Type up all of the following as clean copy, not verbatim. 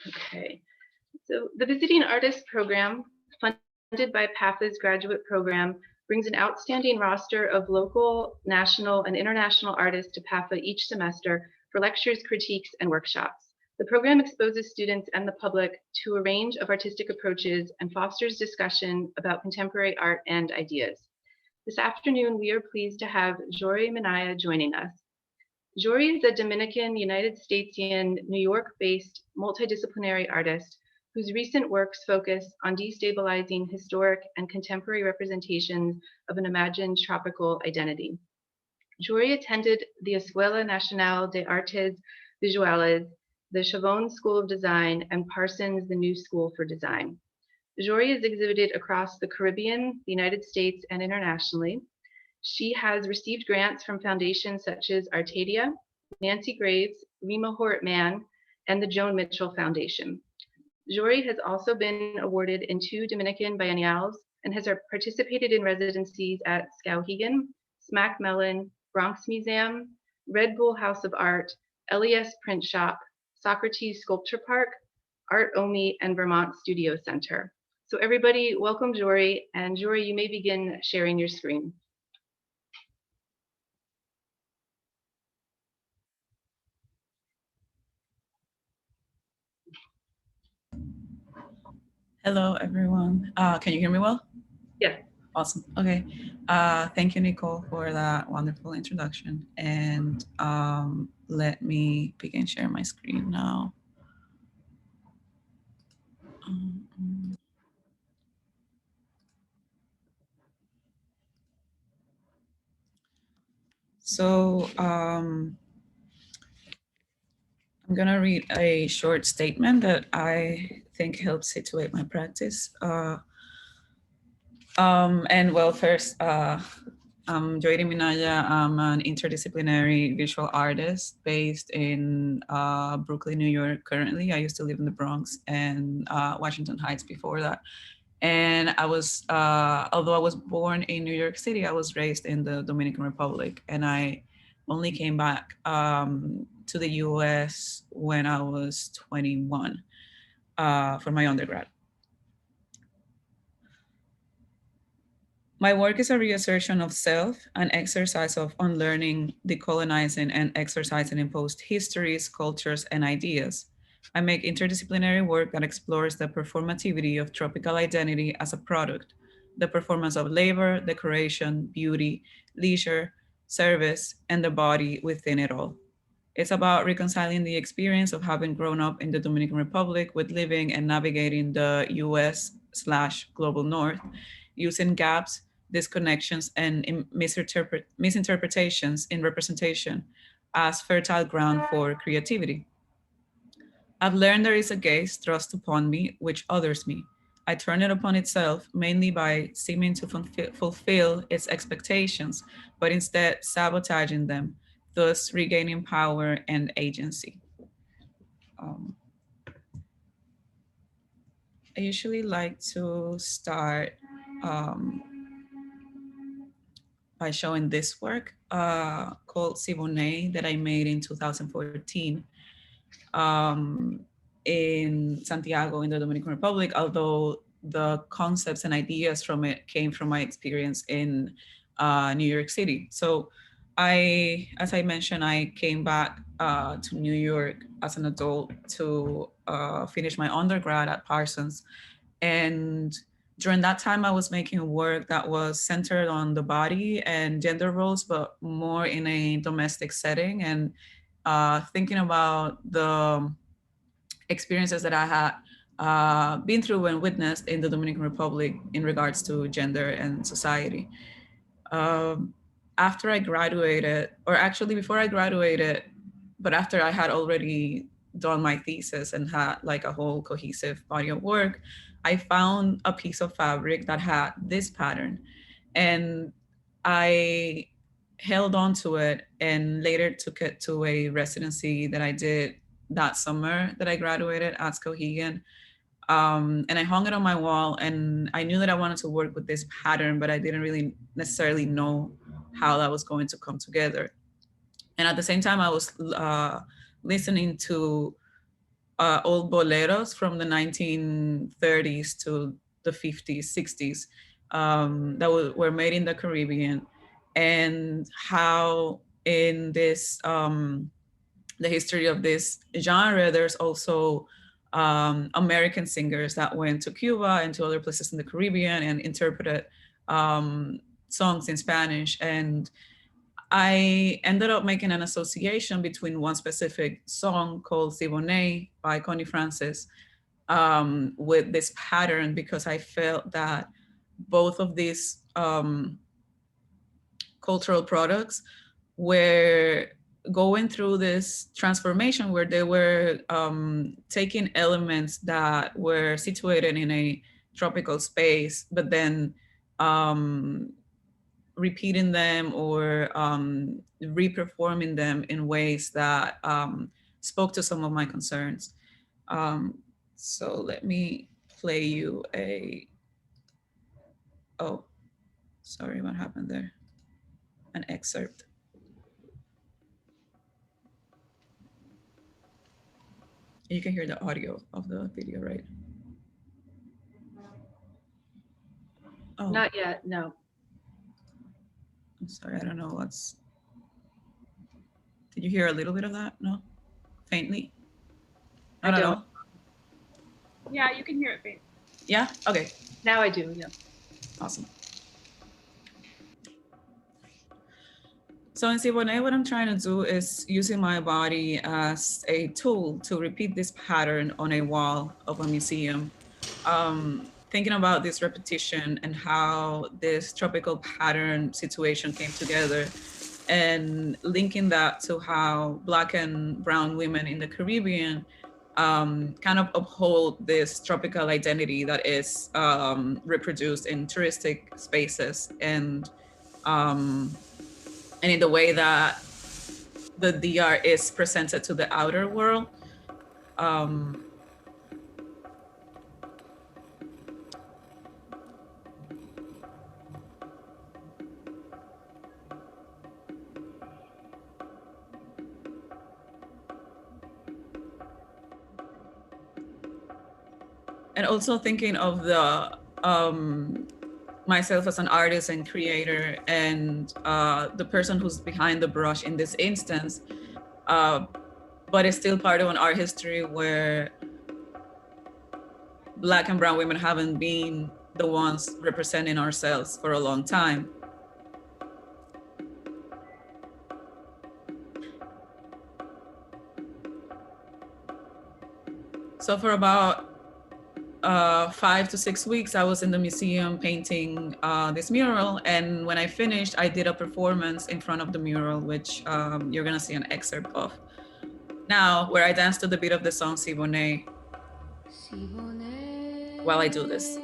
Okay, so the Visiting Artist Program, funded by PAFA's graduate program, brings an outstanding roster of local, national, and international artists to PAFA each semester for lectures, critiques, and workshops. The program exposes students and the public to a range of artistic approaches and fosters discussion about contemporary art and ideas. This afternoon, we are pleased to have Jory Minaya joining us. Jory is a Dominican, United Statesian, New York-based multidisciplinary artist whose recent works focus on destabilizing historic and contemporary representations of an imagined tropical identity. Jory attended the Escuela Nacional de Artes Visuales, the Chavon School of Design, and Parsons, the New School for Design. Jory has exhibited across the Caribbean, the United States, and internationally. She has received grants from foundations such as Artadia, Nancy Graves, Rima Hort Mann, and the Joan Mitchell Foundation. Jory has also been awarded in 2 Dominican biennials and has participated in residencies at Skowhegan, Smack Mellon, Bronx Museum, Red Bull House of Art, LES Print Shop, Socrates Sculpture Park, Art Omi, and Vermont Studio Center. So everybody, welcome Jory, and Jory, you may begin sharing your screen. Hello, everyone. Can you hear me well? Yes. Awesome. Okay. Thank you, Nicole, for that wonderful introduction. And let me begin sharing my screen now. So I'm going to read a short statement that I think helps situate my practice. And well, first, I'm Jory Minaya. I'm an interdisciplinary visual artist based in Brooklyn, New York. Currently, I used to live in the Bronx and Washington Heights before that. And I was, although I was born in New York City, I was raised in the Dominican Republic. And I only came back to the US when I was 21 for my undergrad. My work is a reassertion of self, an exercise of unlearning, decolonizing, and exercising imposed histories, cultures, and ideas. I make interdisciplinary work that explores the performativity of tropical identity as a product, the performance of labor, decoration, beauty, leisure, service, and the body within it all. It's about reconciling the experience of having grown up in the Dominican Republic with living and navigating the US/slash global North, using gaps, disconnections, and misinterpretations in representation as fertile ground for creativity. I've learned there is a gaze thrust upon me which others me. I turn it upon itself mainly by seeming to fulfill its expectations, but instead sabotaging them, thus regaining power and agency. Um, I usually like to start um, by showing this work called Siboney that I made in 2014 um, in Santiago in the Dominican Republic, although the concepts and ideas from it came from my experience in New York City. So as I mentioned, I came back to New York as an adult to finish my undergrad at Parsons. And during that time, I was making work that was centered on the body and gender roles, but more in a domestic setting, and thinking about the experiences that I had been through and witnessed in the Dominican Republic in regards to gender and society. Um, After I graduated, or actually before I graduated, but after I had already done my thesis and had like a whole cohesive body of work, I found a piece of fabric that had this pattern. And I held on to it and later took it to a residency that I did that summer that I graduated at Skowhegan. And I hung it on my wall, and I knew that I wanted to work with this pattern, but I didn't really necessarily know how that was going to come together. And at the same time, I was listening to old boleros from the 1930s to the 50s, 60s that were made in the Caribbean, and how in this the history of this genre, there's also American singers that went to Cuba and to other places in the Caribbean and interpreted songs in Spanish. And I ended up making an association between one specific song called Siboney by Connie Francis with this pattern, because I felt that both of these cultural products were going through this transformation where they were taking elements that were situated in a tropical space, but then repeating them or reperforming them in ways that spoke to some of my concerns. So let me play you oh, sorry, what happened there? An excerpt. You can hear the audio of the video, right? Oh. Not yet, no. I'm sorry, I don't know what's. Did you hear a little bit of that? No? Faintly? I don't. Know. Yeah, you can hear it faint. Yeah? Okay. Now I do, yeah. Awesome. So in Siboney, what I'm trying to do is using my body as a tool to repeat this pattern on a wall of a museum. Thinking about this repetition and how this tropical pattern situation came together, and linking that to how Black and brown women in the Caribbean kind of uphold this tropical identity that is reproduced in touristic spaces, and in the way that the DR is presented to the outer world. And also thinking of the myself as an artist and creator, and the person who's behind the brush in this instance, but it's still part of an art history where Black and brown women haven't been the ones representing ourselves for a long time. So for about 5 to 6 weeks, I was in the museum painting this mural. And when I finished, I did a performance in front of the mural, which you're gonna see an excerpt of now, where I danced to the beat of the song Siboney while I do this.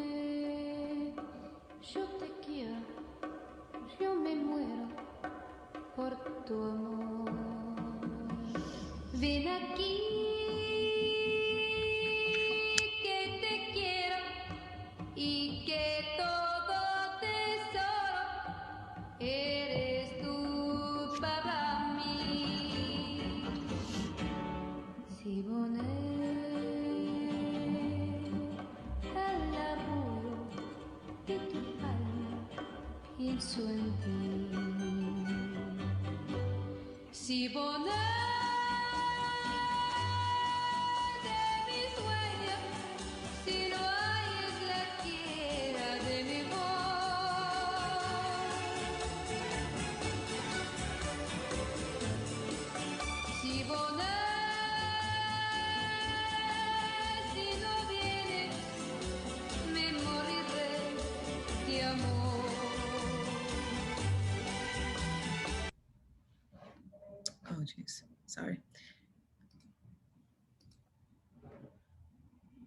Oh, geez, sorry.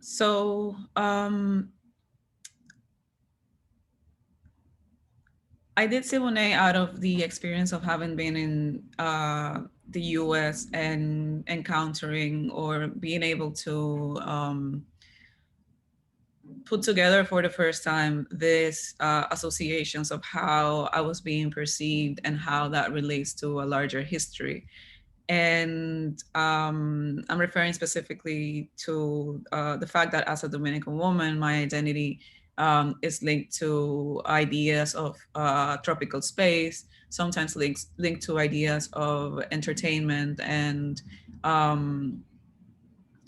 So I did Siboney out of the experience of having been in the US and encountering or being able to put together for the first time this associations of how I was being perceived and how that relates to a larger history. And I'm referring specifically to the fact that as a Dominican woman, my identity is linked to ideas of tropical space, sometimes linked to ideas of entertainment and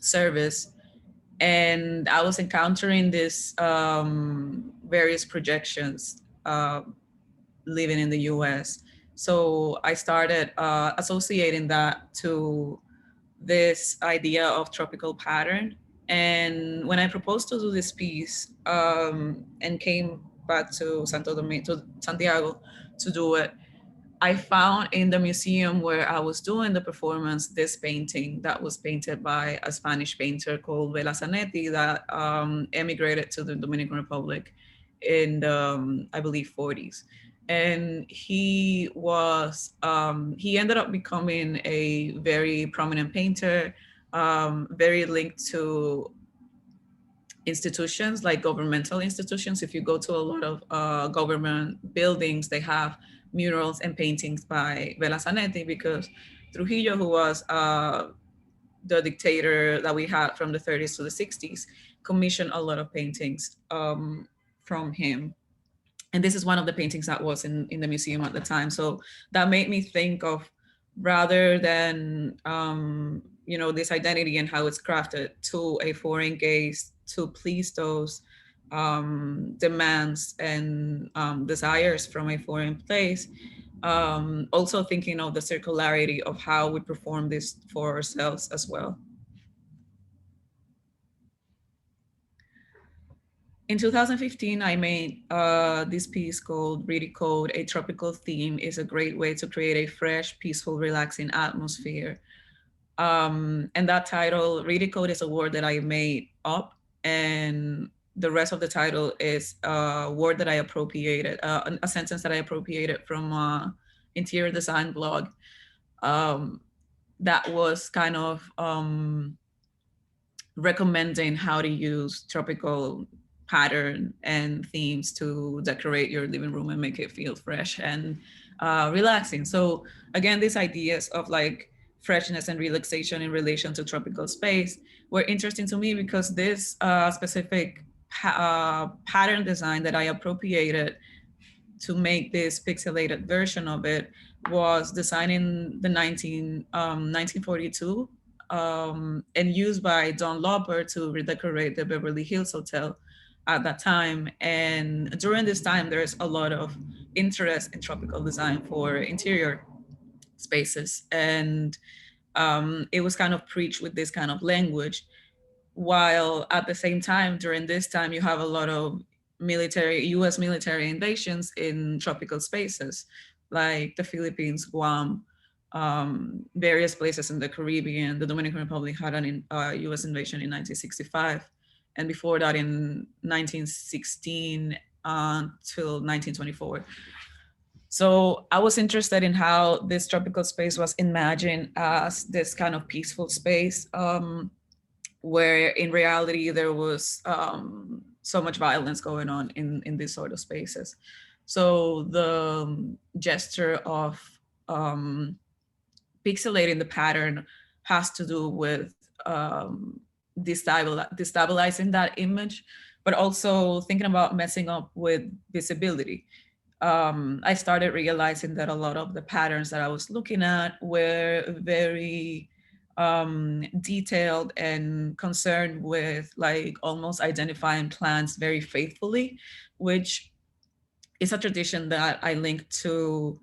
service. And I was encountering this various projections living in the US. So I started associating that to this idea of tropical pattern. And when I proposed to do this piece and came back to to Santiago to do it, I found in the museum where I was doing the performance this painting that was painted by a Spanish painter called Vela Zanetti that emigrated to the Dominican Republic in the, I believe, 40s. And he ended up becoming a very prominent painter, very linked to institutions like governmental institutions. If you go to a lot of government buildings, they have murals and paintings by Vela Zanetti, because Trujillo, who was the dictator that we had from the 30s to the 60s, commissioned a lot of paintings from him. And this is one of the paintings that was in the museum at the time. So that made me think of, rather than this identity and how it's crafted to a foreign gaze to please those demands and desires from a foreign place, also thinking of the circularity of how we perform this for ourselves as well. In 2015, I made this piece called Ridicode, A Tropical Theme is a Great Way to Create a Fresh, Peaceful, Relaxing Atmosphere. And that title, Ridicode, is a word that I made up, and the rest of the title is a word that I appropriated, a sentence that I appropriated from interior design blog that was kind of recommending how to use tropical pattern and themes to decorate your living room and make it feel fresh and relaxing. So again, these ideas of like freshness and relaxation in relation to tropical space were interesting to me, because this specific pattern design that I appropriated to make this pixelated version of it was designed in the 1942 and used by Don Lauper to redecorate the Beverly Hills Hotel at that time. And during this time, there's a lot of interest in tropical design for interior spaces. And it was kind of preached with this kind of language, while at the same time, during this time, you have a lot of US military invasions in tropical spaces, like the Philippines, Guam, various places in the Caribbean. The Dominican Republic had an US invasion in 1965. And before that in 1916 till 1924. So I was interested in how this tropical space was imagined as this kind of peaceful space, where in reality there was so much violence going on in these sort of spaces. So the gesture of pixelating the pattern has to do with destabilizing that image, but also thinking about messing up with visibility. I started realizing that a lot of the patterns that I was looking at were very detailed and concerned with like almost identifying plants very faithfully, which is a tradition that I link to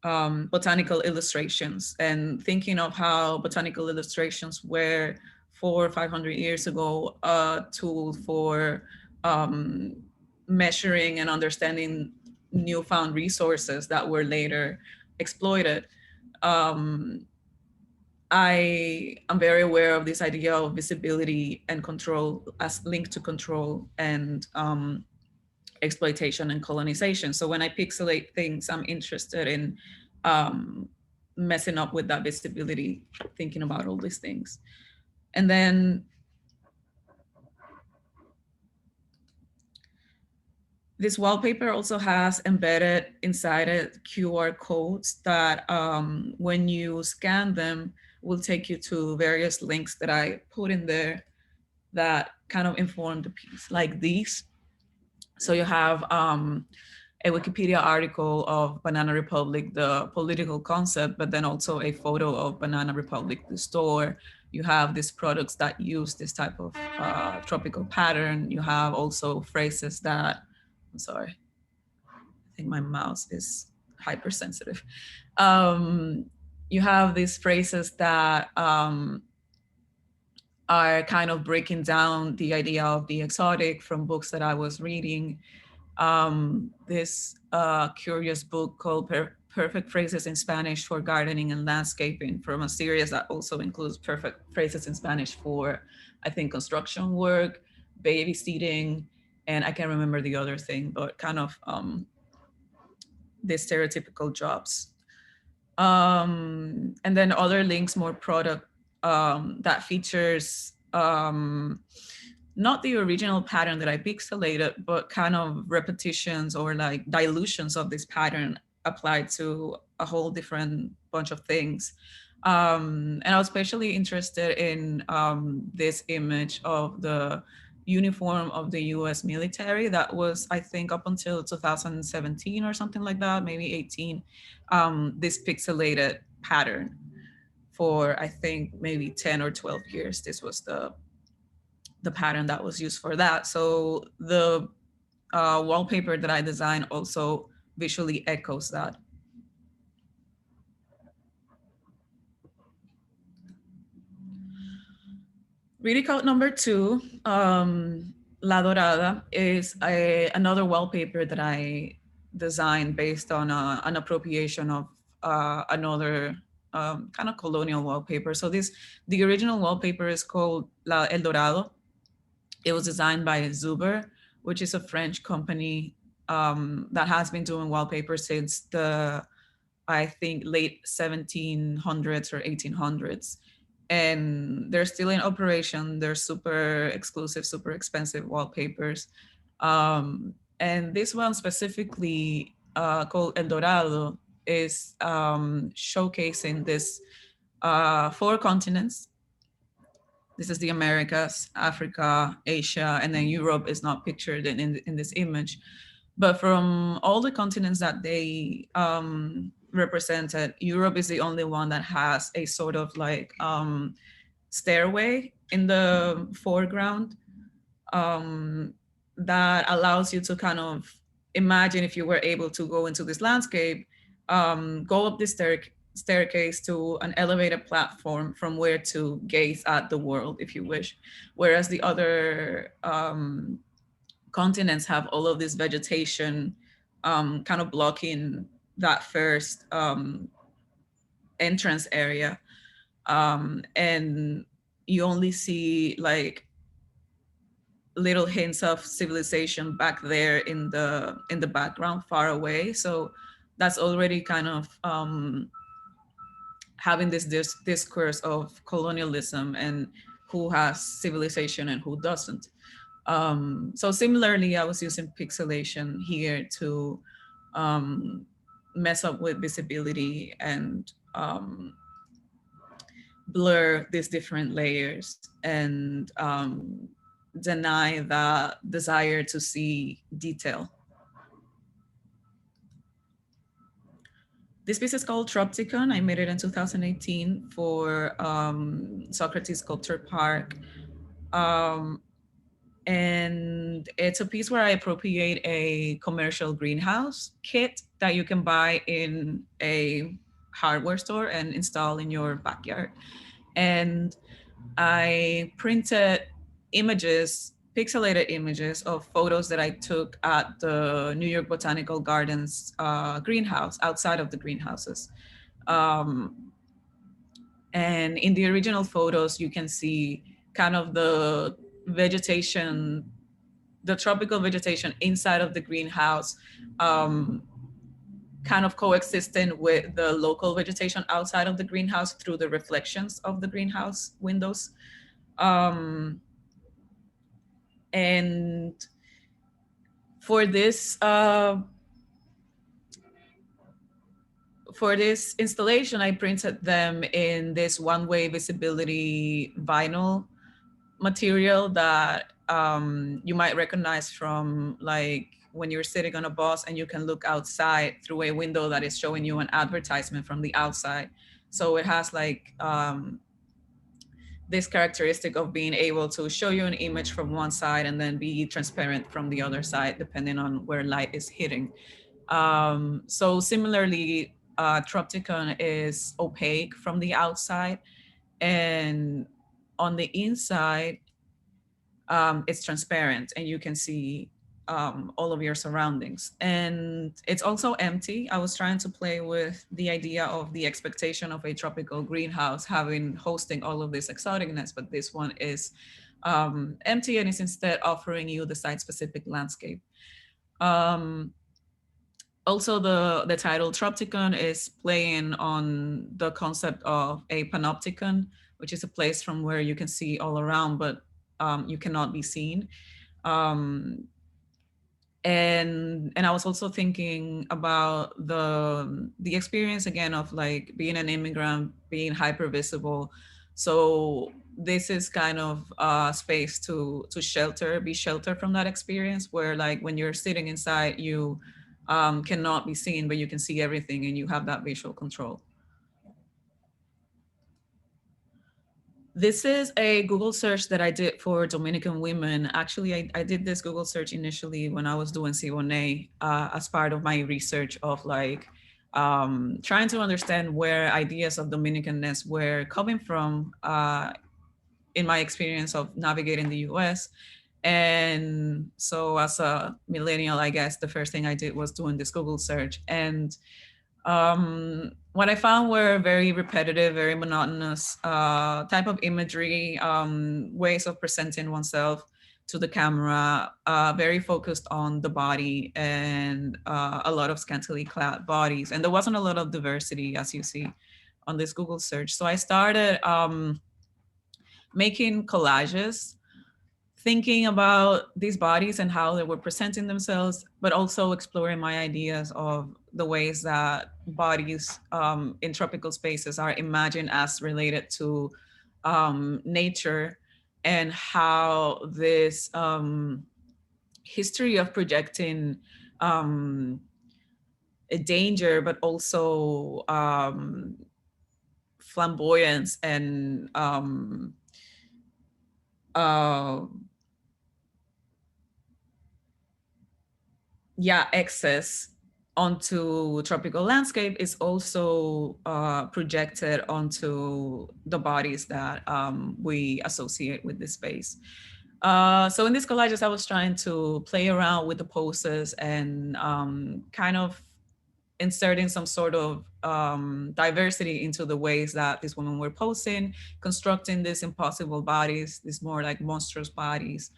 botanical illustrations, and thinking of how botanical illustrations were 400 or 500 years ago a tool for measuring and understanding newfound resources that were later exploited. I am very aware of this idea of visibility and control as linked to control and exploitation and colonization. So when I pixelate things, I'm interested in messing up with that visibility, thinking about all these things. And then This wallpaper also has embedded inside it QR codes that when you scan them will take you to various links that I put in there that kind of inform the piece, like these. So you have a Wikipedia article of Banana Republic, the political concept, but then also a photo of Banana Republic, the store. You have these products that use this type of tropical pattern. You have also phrases that, I'm sorry, I think my mouse is hypersensitive. You have these phrases that are kind of breaking down the idea of the exotic from books that I was reading. This curious book called Perfect Phrases in Spanish for Gardening and Landscaping, from a series that also includes perfect phrases in Spanish for, I think, construction work, babysitting, and I can't remember the other thing, but kind of the stereotypical jobs. And then other links, more product that features not the original pattern that I pixelated, but kind of repetitions or like dilutions of this pattern applied to a whole different bunch of things. And I was especially interested in this image of the uniform of the US military that was, I think, up until 2017 or something like that, maybe 18, this pixelated pattern for, I think, maybe 10 or 12 years. This was the pattern that was used for that. So the wallpaper that I designed also visually echoes that. Reading code number 2, La Dorada, is another wallpaper that I designed based on an appropriation of another kind of colonial wallpaper. So the original wallpaper is called El Dorado. It was designed by Zuber, which is a French company that has been doing wallpaper since the, I think, late 1700s or 1800s. And they're still in operation. They're super exclusive, super expensive wallpapers. And this one specifically called El Dorado is showcasing this 4 continents. This is the Americas, Africa, Asia, and then Europe is not pictured in this image. But from all the continents that they represented, Europe is the only one that has a sort of like stairway in the foreground that allows you to kind of imagine, if you were able to go into this landscape, go up this staircase to an elevated platform from where to gaze at the world, if you wish. Whereas the other continents have all of this vegetation kind of blocking that first entrance area. And you only see like little hints of civilization back there in the background, far away. So that's already kind of having this discourse of colonialism and who has civilization and who doesn't. So similarly, I was using pixelation here to mess up with visibility and blur these different layers and deny the desire to see detail. This piece is called Tropticon. I made it in 2018 for Socrates Sculpture Park. And it's a piece where I appropriate a commercial greenhouse kit that you can buy in a hardware store and install in your backyard. And I printed images, pixelated images of photos that I took at the New York Botanical Gardens greenhouse, outside of the greenhouses. And in the original photos, you can see kind of the vegetation, the tropical vegetation inside of the greenhouse, kind of coexisting with the local vegetation outside of the greenhouse through the reflections of the greenhouse windows. And For this installation, I printed them in this one-way visibility vinyl material that you might recognize from like when you're sitting on a bus and you can look outside through a window that is showing you an advertisement from the outside. So it has like this characteristic of being able to show you an image from one side and then be transparent from the other side, depending on where light is hitting. So similarly, Tropticon is opaque from the outside, and on the inside, it's transparent and you can see all of your surroundings. And it's also empty. I was trying to play with the idea of the expectation of a tropical greenhouse hosting all of this exoticness, but this one is empty and is instead offering you the site-specific landscape. Also, the title Tropticon is playing on the concept of a panopticon, which is a place from where you can see all around, but you cannot be seen. And I was also thinking about the experience again of like being an immigrant, being hyper visible. So this is kind of a space to be sheltered from that experience, where like when you're sitting inside, you cannot be seen, but you can see everything and you have that visual control. This is a Google search that I did for Dominican women. Actually, I did this Google search initially when I was doing Siboney as part of my research of like trying to understand where ideas of Dominicanness were coming from in my experience of navigating the US. And so as a millennial, I guess the first thing I did was doing this Google search. And what I found were very repetitive, very monotonous type of imagery, ways of presenting oneself to the camera, very focused on the body and a lot of scantily clad bodies. And there wasn't a lot of diversity, as you see on this Google search. So I started making collages, thinking about these bodies and how they were presenting themselves, but also exploring my ideas of the ways that bodies in tropical spaces are imagined as related to nature, and how this history of projecting a danger, but also flamboyance and excess onto tropical landscape is also projected onto the bodies that we associate with this space. So in these collages, I was trying to play around with the poses and kind of inserting some sort of diversity into the ways that these women were posing, constructing these impossible bodies, these more like monstrous bodies.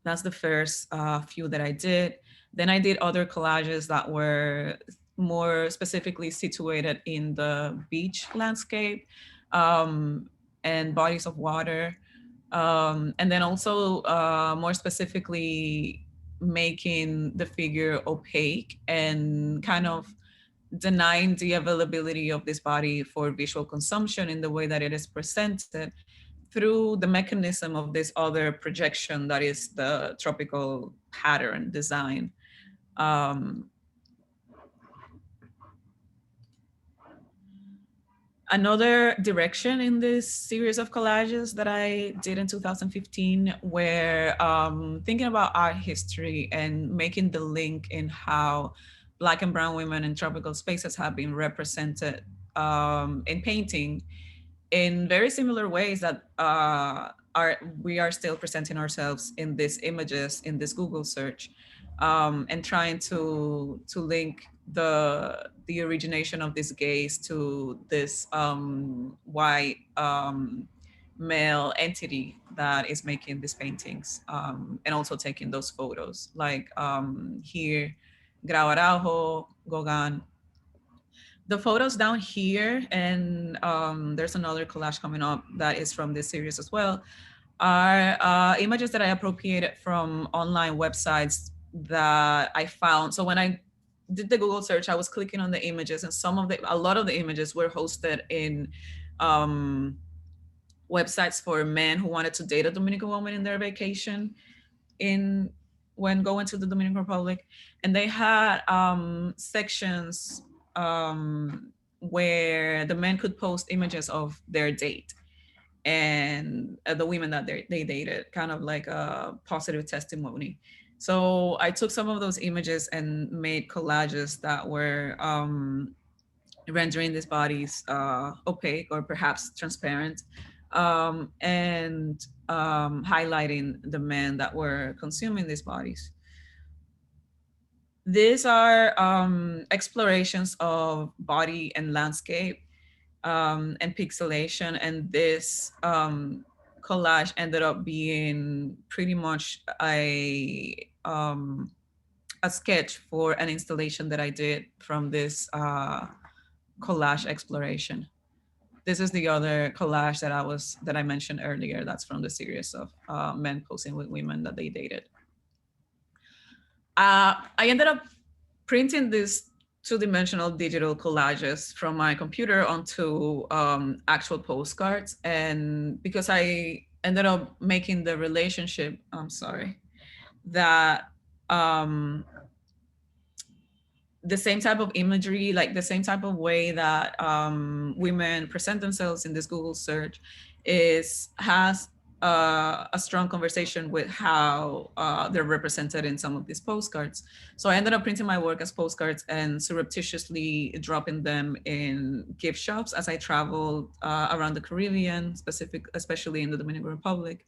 That's the first few that I did. Then I did other collages that were more specifically situated in the beach landscape and bodies of water. And then also more specifically making the figure opaque and kind of denying the availability of this body for visual consumption in the way that it is presented through the mechanism of this other projection that is the tropical pattern design. Another direction in this series of collages that I did in 2015 were thinking about art history and making the link in how Black and brown women in tropical spaces have been represented in painting in very similar ways that we are still presenting ourselves in these images in this Google search, and trying to link the origination of this gaze to this white male entity that is making these paintings, and also taking those photos. Like here, Grau Araujo, Gauguin. The photos down here, and there's another collage coming up that is from this series as well, are images that I appropriated from online websites that I found. So when I did the Google search, I was clicking on the images, and a lot of the images were hosted in websites for men who wanted to date a Dominican woman in their vacation when going to the Dominican Republic. And they had sections where the men could post images of their date and the women that they dated, kind of like a positive testimony. So I took some of those images and made collages that were rendering these bodies opaque or perhaps transparent, and highlighting the men that were consuming these bodies. These are explorations of body and landscape and pixelation, and this collage ended up being pretty much a sketch for an installation that I did from this collage exploration. This is the other collage that I mentioned earlier. That's from the series of men posing with women that they dated. I ended up printing these two-dimensional digital collages from my computer onto actual postcards. And because I ended up making the relationship, that the same type of imagery, like the same type of way that women present themselves in this Google search has a strong conversation with how they're represented in some of these postcards. So I ended up printing my work as postcards and surreptitiously dropping them in gift shops as I traveled around the Caribbean, especially in the Dominican Republic,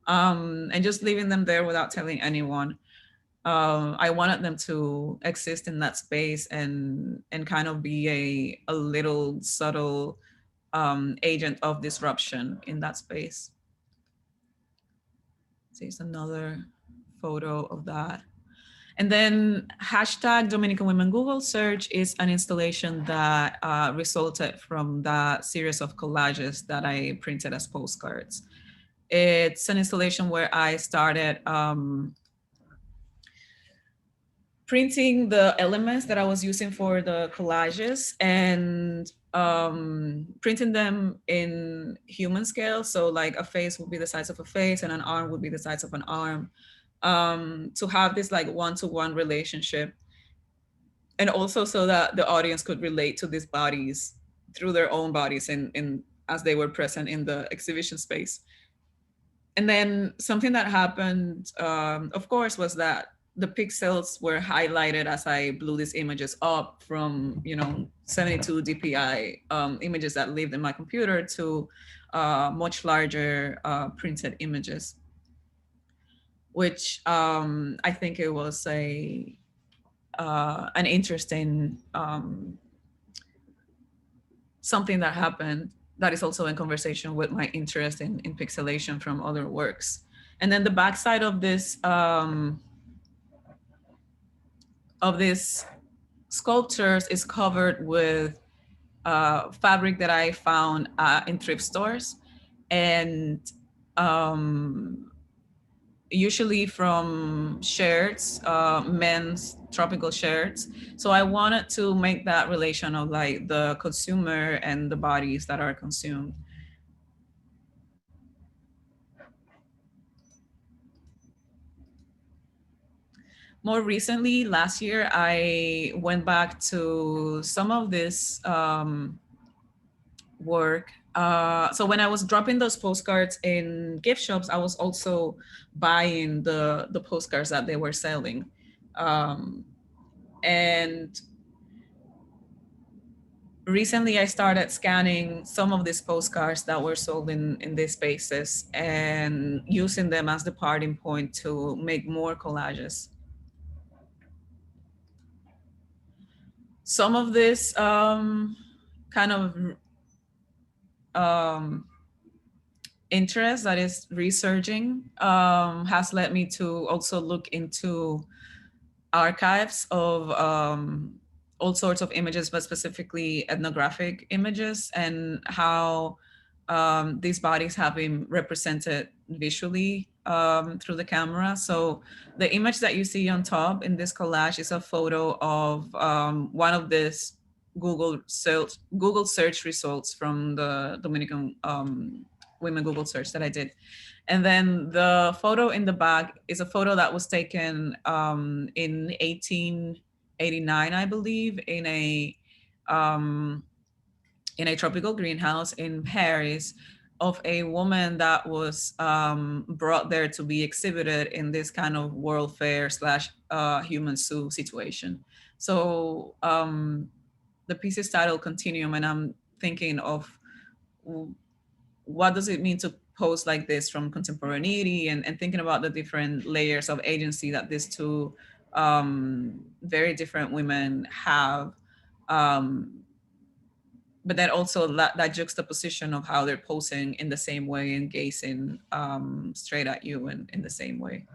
and just leaving them there without telling anyone. I wanted them to exist in that space and kind of be a little subtle agent of disruption in that space. So here's another photo of that. And then hashtag Dominican Women Google search is an installation that resulted from that series of collages that I printed as postcards. It's an installation where I started printing the elements that I was using for the collages and printing them in human scale. So like a face would be the size of a face and an arm would be the size of an arm, to have this like one-to-one relationship. And also so that the audience could relate to these bodies through their own bodies and as they were present in the exhibition space. And then something that happened, of course, was that the pixels were highlighted as I blew these images up from 72 DPI images that lived in my computer to much larger printed images, which I think it was an interesting something that happened that is also in conversation with my interest in pixelation from other works. And then the backside of this sculptures is covered with fabric that I found in thrift stores, and usually from shirts, men's tropical shirts. So I wanted to make that relation of like the consumer and the bodies that are consumed. More recently, last year, I went back to some of this work. So when I was dropping those postcards in gift shops, I was also buying the postcards that they were selling. And recently I started scanning some of these postcards that were sold in these spaces and using them as the parting point to make more collages. Some of this kind of interest that is researching has led me to also look into archives of all sorts of images, but specifically ethnographic images, and how these bodies have been represented visually through the camera. So the image that you see on top in this collage is a photo of one of this Google search results from the Dominican women Google search that I did. And then the photo in the back is a photo that was taken in 1889, I believe, in a tropical greenhouse in Paris, of a woman that was brought there to be exhibited in this kind of World Fair / human zoo situation. So the piece is titled Continuum, and I'm thinking of what does it mean to pose like this from contemporaneity, and thinking about the different layers of agency that these two very different women have. But then also that juxtaposition of how they're posing in the same way and gazing straight at you in the same way.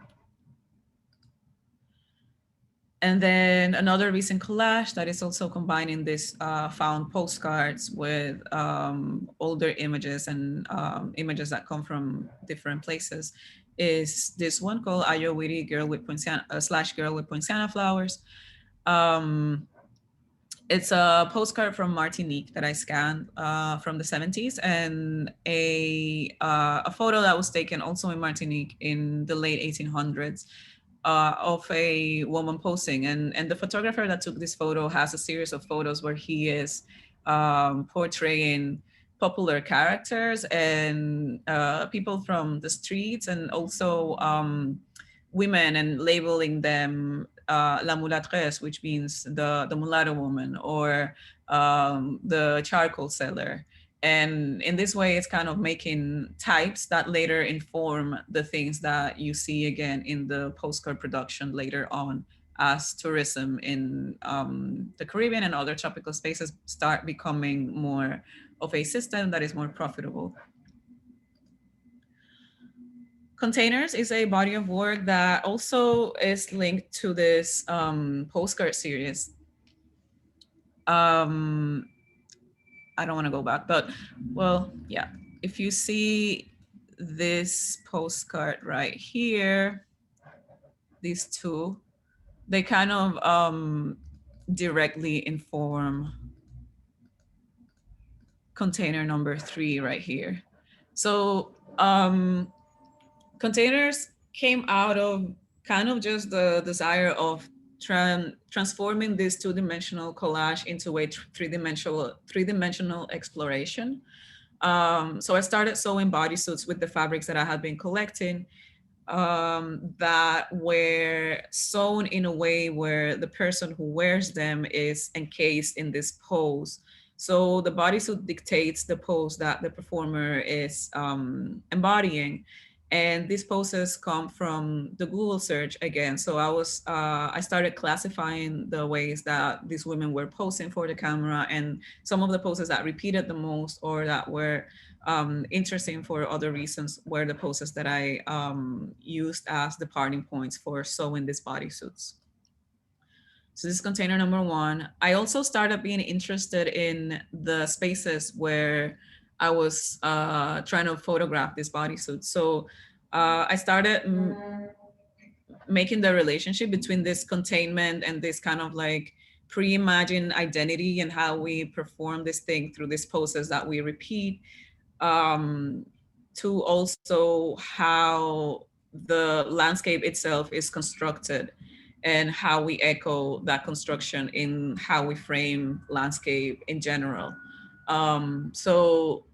And then another recent collage that is also combining this found postcards with older images and images that come from different places is this one called Ayowiri Girl with Poinciana / Girl with Poinciana Flowers. It's a postcard from Martinique that I scanned from the 70s, and a photo that was taken also in Martinique in the late 1800s of a woman posing. And the photographer that took this photo has a series of photos where he is portraying popular characters and people from the streets, and also women, and labeling them la mulatresse, which means the mulatto woman, or the charcoal seller. And in this way, it's kind of making types that later inform the things that you see again in the postcard production later on, as tourism in the Caribbean and other tropical spaces start becoming more of a system that is more profitable. Containers is a body of work that also is linked to this postcard series. I don't want to go back, but well, yeah. If you see this postcard right here, these two, they kind of directly inform container number 3 right here. So containers came out of kind of just the desire of transforming this two-dimensional collage into a three-dimensional exploration. So I started sewing bodysuits with the fabrics that I had been collecting that were sewn in a way where the person who wears them is encased in this pose. So the bodysuit dictates the pose that the performer is embodying. And these poses come from the Google search again. So I started classifying the ways that these women were posing for the camera, and some of the poses that repeated the most or that were interesting for other reasons were the poses that I used as departing points for sewing these bodysuits. So this is container number 1. I also started being interested in the spaces where I was trying to photograph this bodysuit. So I started making the relationship between this containment and this kind of like pre-imagined identity, and how we perform this thing through these poses that we repeat, to also how the landscape itself is constructed and how we echo that construction in how we frame landscape in general. So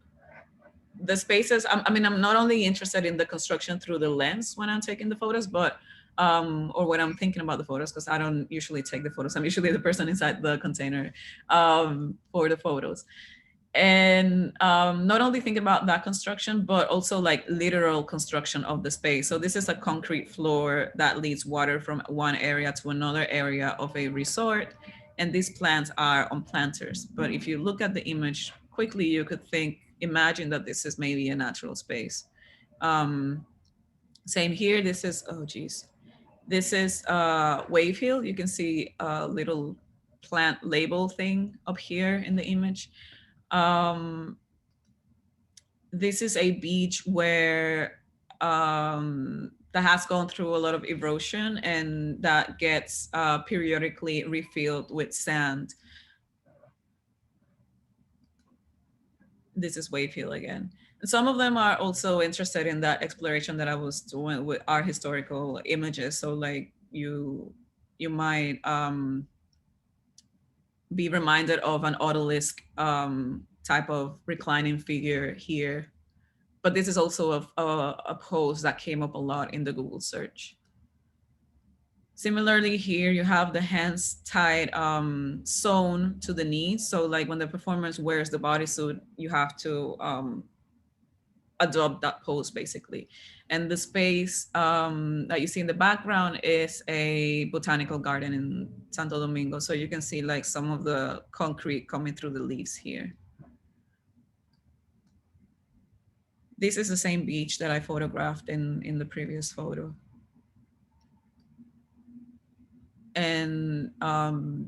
the spaces, I mean, I'm not only interested in the construction through the lens when I'm taking the photos, but, or when I'm thinking about the photos, because I don't usually take the photos. I'm usually the person inside the container for the photos. And not only think about that construction, but also like literal construction of the space. So this is a concrete floor that leads water from one area to another area of a resort. And these plants are on planters. But if you look at the image quickly, you could imagine that this is maybe a natural space. Same here, this is, oh geez. This is Wave Hill. You can see a little plant label thing up here in the image. this is a beach where that has gone through a lot of erosion and that gets periodically refilled with sand. This is Wave Hill again. And some of them are also interested in that exploration that I was doing with art historical images. So like you might be reminded of an odalisque type of reclining figure here. But this is also a pose that came up a lot in the Google search. Similarly here, you have the hands tied sewn to the knees. So like when the performer wears the bodysuit, you have to adopt that pose basically. And the space that you see in the background is a botanical garden in Santo Domingo. So you can see like some of the concrete coming through the leaves here. This is the same beach that I photographed in the previous photo. And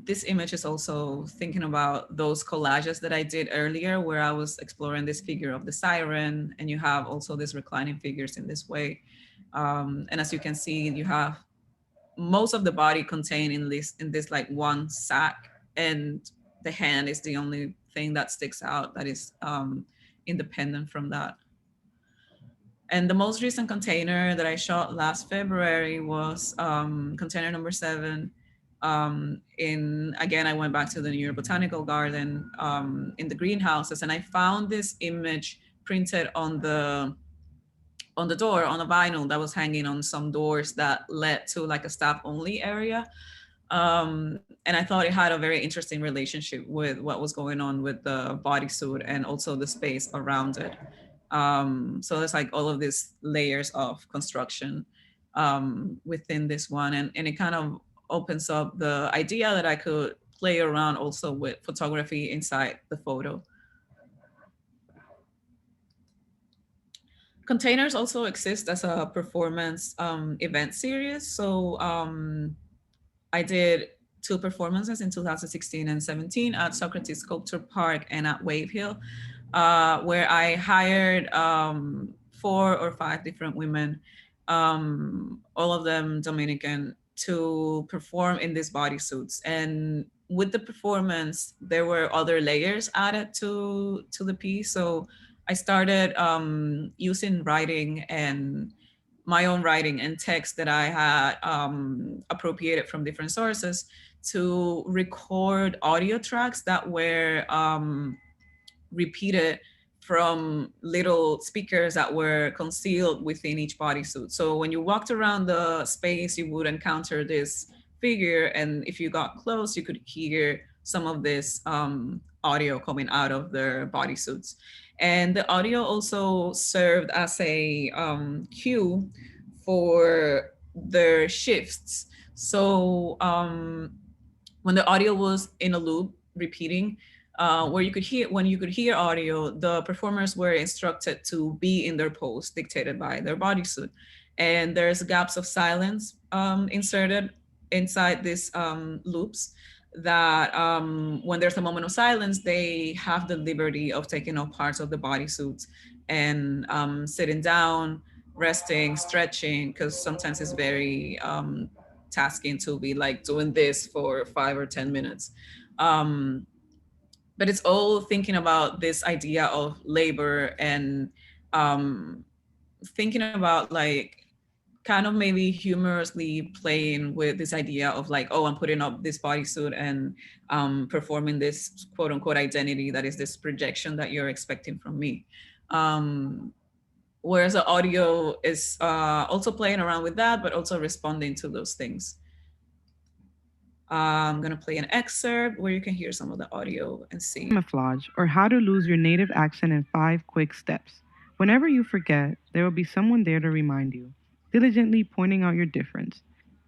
this image is also thinking about those collages that I did earlier where I was exploring this figure of the siren, and you have also these reclining figures in this way. And as you can see, you have most of the body contained in this like one sack, and the hand is the only thing that sticks out that is independent from that. And the most recent container that I shot last February was container number 7. Again, I went back to the New York Botanical Garden in the greenhouses, and I found this image printed on the door on a vinyl that was hanging on some doors that led to like a staff only area. And I thought it had a very interesting relationship with what was going on with the bodysuit and also the space around it. So there's like all of these layers of construction within this one, and it kind of opens up the idea that I could play around also with photography inside the photo. Containers also exist as a performance event series. So I did 2 performances in 2016 and 17 at Socrates Sculpture Park and at Wave Hill, where I hired 4 or 5 different women, all of them Dominican, to perform in these bodysuits. And with the performance, there were other layers added to the piece. So I started using writing and my own writing and text that I had appropriated from different sources to record audio tracks that were repeated from little speakers that were concealed within each bodysuit. So when you walked around the space, you would encounter this figure, and if you got close, you could hear some of this audio coming out of their bodysuits. And the audio also served as a cue for their shifts. So when the audio was in a loop repeating, when you could hear audio, the performers were instructed to be in their pose dictated by their bodysuit. And there's gaps of silence inserted inside these loops that when there's a moment of silence, they have the liberty of taking off parts of the bodysuits and sitting down, resting, stretching, because sometimes it's very tasking to be like doing this for 5 or 10 minutes. But it's all thinking about this idea of labor and thinking about like kind of maybe humorously playing with this idea of like, oh, I'm putting up this bodysuit and performing this quote unquote identity that is this projection that you're expecting from me. Whereas the audio is also playing around with that, but also responding to those things. I'm gonna play an excerpt where you can hear some of the audio and see. Camouflage, or how to lose your native accent in 5 quick steps. Whenever you forget, there will be someone there to remind you, diligently pointing out your difference.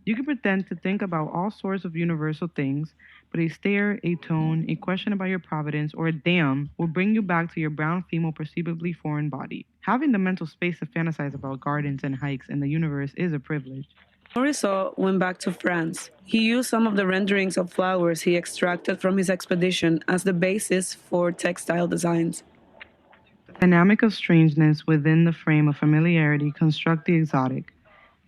You can pretend to think about all sorts of universal things, but a stare, a tone, a question about your providence, or a damn will bring you back to your brown, female, perceivably foreign body. Having the mental space to fantasize about gardens and hikes in the universe is a privilege. Morisot went back to France. He used some of the renderings of flowers he extracted from his expedition as the basis for textile designs. The dynamic of strangeness within the frame of familiarity construct the exotic,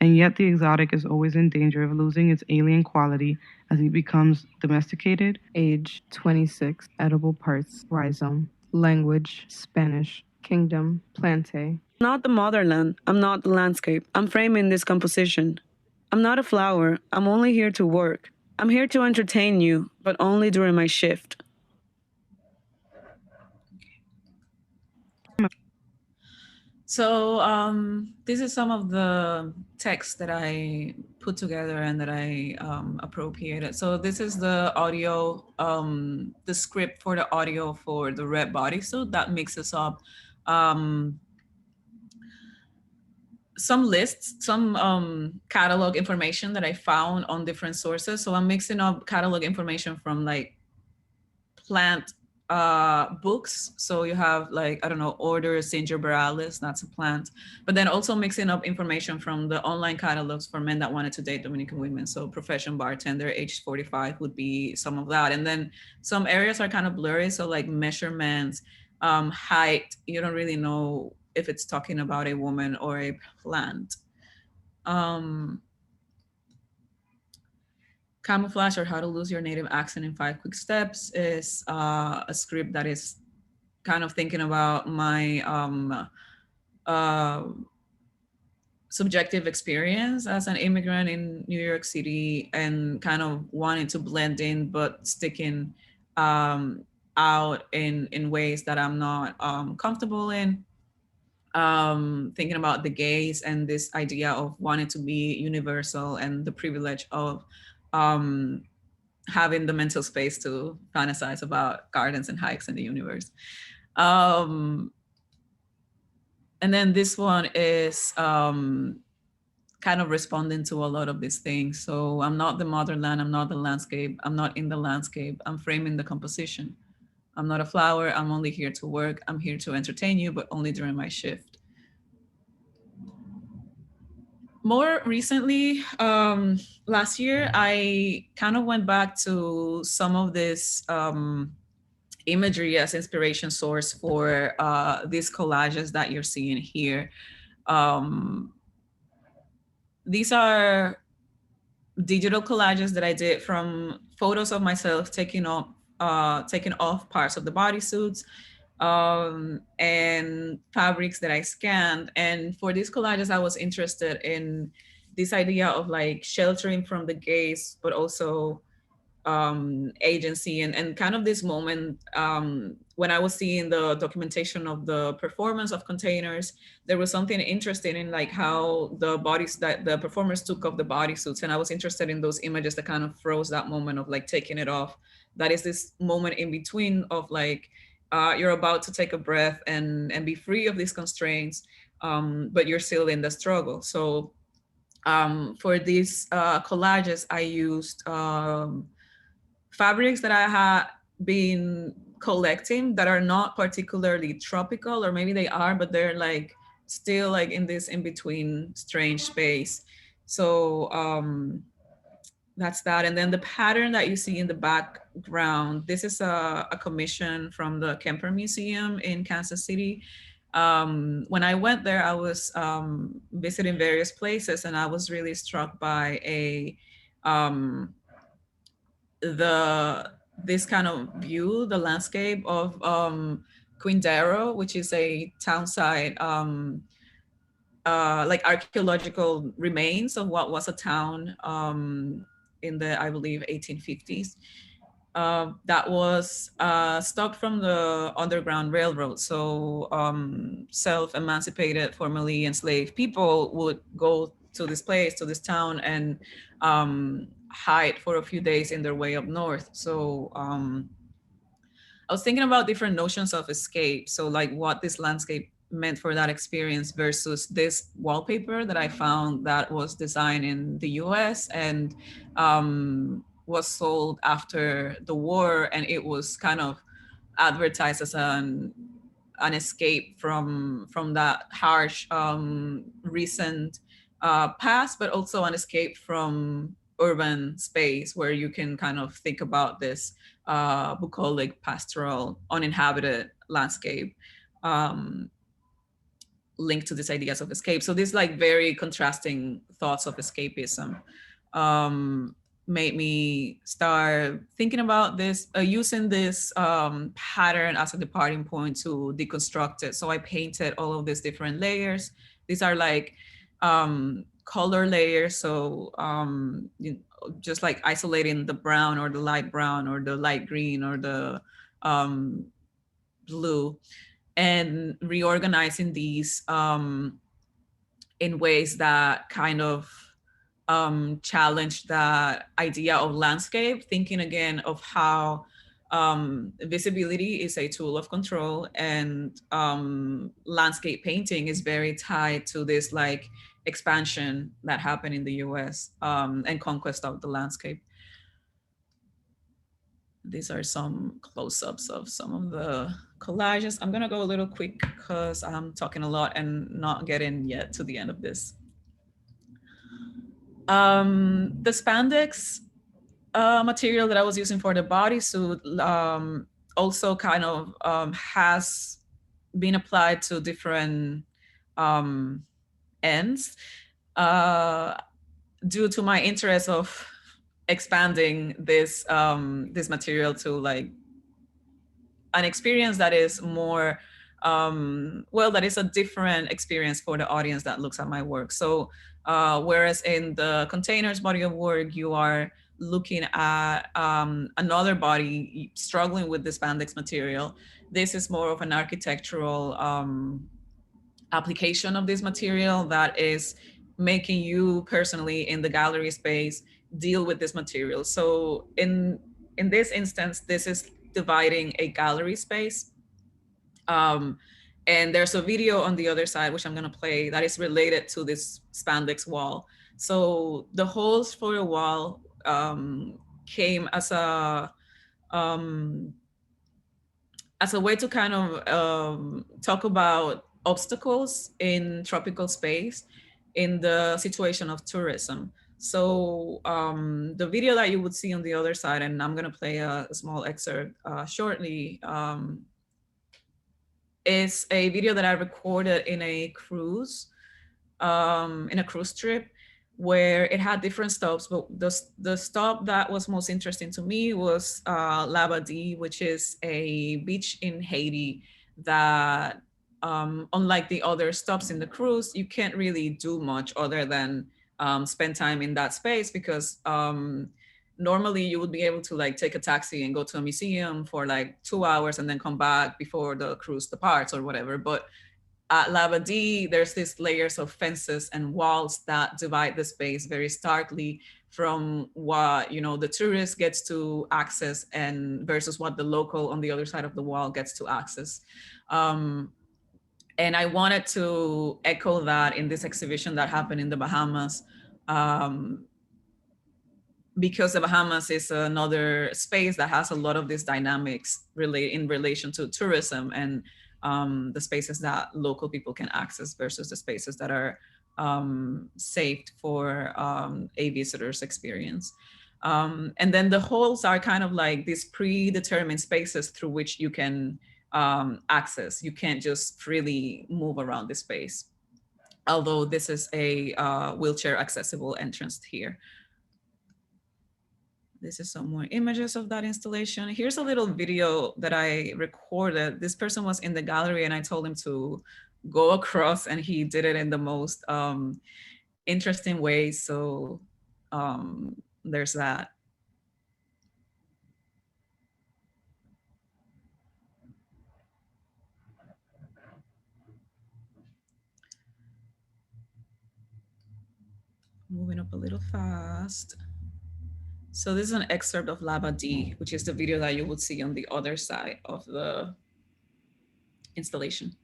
and yet the exotic is always in danger of losing its alien quality as it becomes domesticated. Age 26, edible parts, rhizome, language, Spanish, kingdom, plante. Not the motherland. I'm not the landscape. I'm framing this composition. I'm not a flower. I'm only here to work. I'm here to entertain you, but only during my shift. So this is some of the text that I put together and that I appropriated. So this is the audio, the script for the audio for the red bodysuit that mixes up some lists, some catalog information that I found on different sources. So I'm mixing up catalog information from like plant books. So you have like, I don't know, Order Zingiberales, that's a plant, but then also mixing up information from the online catalogs for men that wanted to date Dominican women. So profession bartender, age 45 would be some of that. And then some areas are kind of blurry. So like measurements, height, you don't really know if it's talking about a woman or a plant. Camouflage or How to Lose Your Native Accent in 5 Quick Steps is a script that is kind of thinking about my subjective experience as an immigrant in New York City and kind of wanting to blend in, but sticking out in ways that I'm not comfortable in. Thinking about the gaze and this idea of wanting to be universal and the privilege of having the mental space to fantasize about gardens and hikes in the universe. And then this one is kind of responding to a lot of these things. So I'm not the motherland, I'm not the landscape, I'm not in the landscape, I'm framing the composition. I'm not a flower, I'm only here to work, I'm here to entertain you, but only during my shift. More recently, last year, I kind of went back to some of this imagery as inspiration source for these collages that you're seeing here. These are digital collages that I did from photos of myself taking off parts of the bodysuits, and fabrics that I scanned. And for these collages, I was interested in this idea of like sheltering from the gaze, but also agency and kind of this moment when I was seeing the documentation of the performance of Containers, there was something interesting in like how the bodies that the performers took off the bodysuits. And I was interested in those images that kind of froze that moment of like taking it off. That is this moment in between of like, you're about to take a breath and be free of these constraints, but you're still in the struggle. So for these collages, I used fabrics that I had been collecting that are not particularly tropical, or maybe they are, but they're like still like in this in-between strange space. So that's that. And then the pattern that you see in the background, this is a commission from the Kemper Museum in Kansas City. When I went there, I was visiting various places, and I was really struck by this kind of view, the landscape of Quindaro, which is a townside, like archaeological remains of what was a town in the, I believe, 1850s. That was stopped from the Underground Railroad. So self-emancipated, formerly enslaved people would go to this place, to this town, and hide for a few days in their way up north. So I was thinking about different notions of escape. So like what this landscape meant for that experience versus this wallpaper that I found that was designed in the US and was sold after the war, and it was kind of advertised as an escape from that harsh recent past, but also an escape from urban space where you can kind of think about this bucolic, pastoral, uninhabited landscape. um, linked to these ideas of escape. So these like very contrasting thoughts of escapism made me start thinking about this, using this pattern as a departing point to deconstruct it. So I painted all of these different layers. These are like color layers. So just like isolating the brown or the light brown or the light green or the blue, and reorganizing these in ways that kind of challenge the idea of landscape, thinking again of how visibility is a tool of control, and landscape painting is very tied to this like expansion that happened in the US and conquest of the landscape. These are some close-ups of some of the collages. I'm gonna go a little quick because I'm talking a lot and not getting yet to the end of this. The spandex material that I was using for the bodysuit also kind of has been applied to different ends due to my interest of expanding this this material to like an experience that is more well, that is a different experience for the audience that looks at my work. So whereas in the containers body of work, you are looking at another body struggling with the spandex material, this is more of an architectural application of this material that is making you personally in the gallery space deal with this material. So in this instance, this is dividing a gallery space. And there's a video on the other side, which I'm gonna play, that is related to this spandex wall. So the holes for the wall came as a way to kind of talk about obstacles in tropical space in the situation of tourism. So the video that you would see on the other side, and I'm gonna play a small excerpt shortly, is a video that I recorded in a cruise trip where it had different stops, but the stop that was most interesting to me was Labadee, which is a beach in Haiti that unlike the other stops in the cruise, you can't really do much other than spend time in that space, because normally you would be able to like take a taxi and go to a museum for like 2 hours and then come back before the cruise departs or whatever. But at Labadee, there's these layers of fences and walls that divide the space very starkly from what, you know, the tourist gets to access and versus what the local on the other side of the wall gets to access. And I wanted to echo that in this exhibition that happened in the Bahamas, because the Bahamas is another space that has a lot of these dynamics in relation to tourism and the spaces that local people can access versus the spaces that are saved for a visitor's experience. And then the holes are kind of like these predetermined spaces through which you can access. You can't just freely move around the space, although this is a wheelchair accessible entrance here. This is some more images of that installation. Here's a little video that I recorded. This person was in the gallery and I told him to go across, and he did it in the most interesting way. So there's that. Moving up a little fast. So this is an excerpt of Labadee, which is the video that you would see on the other side of the installation.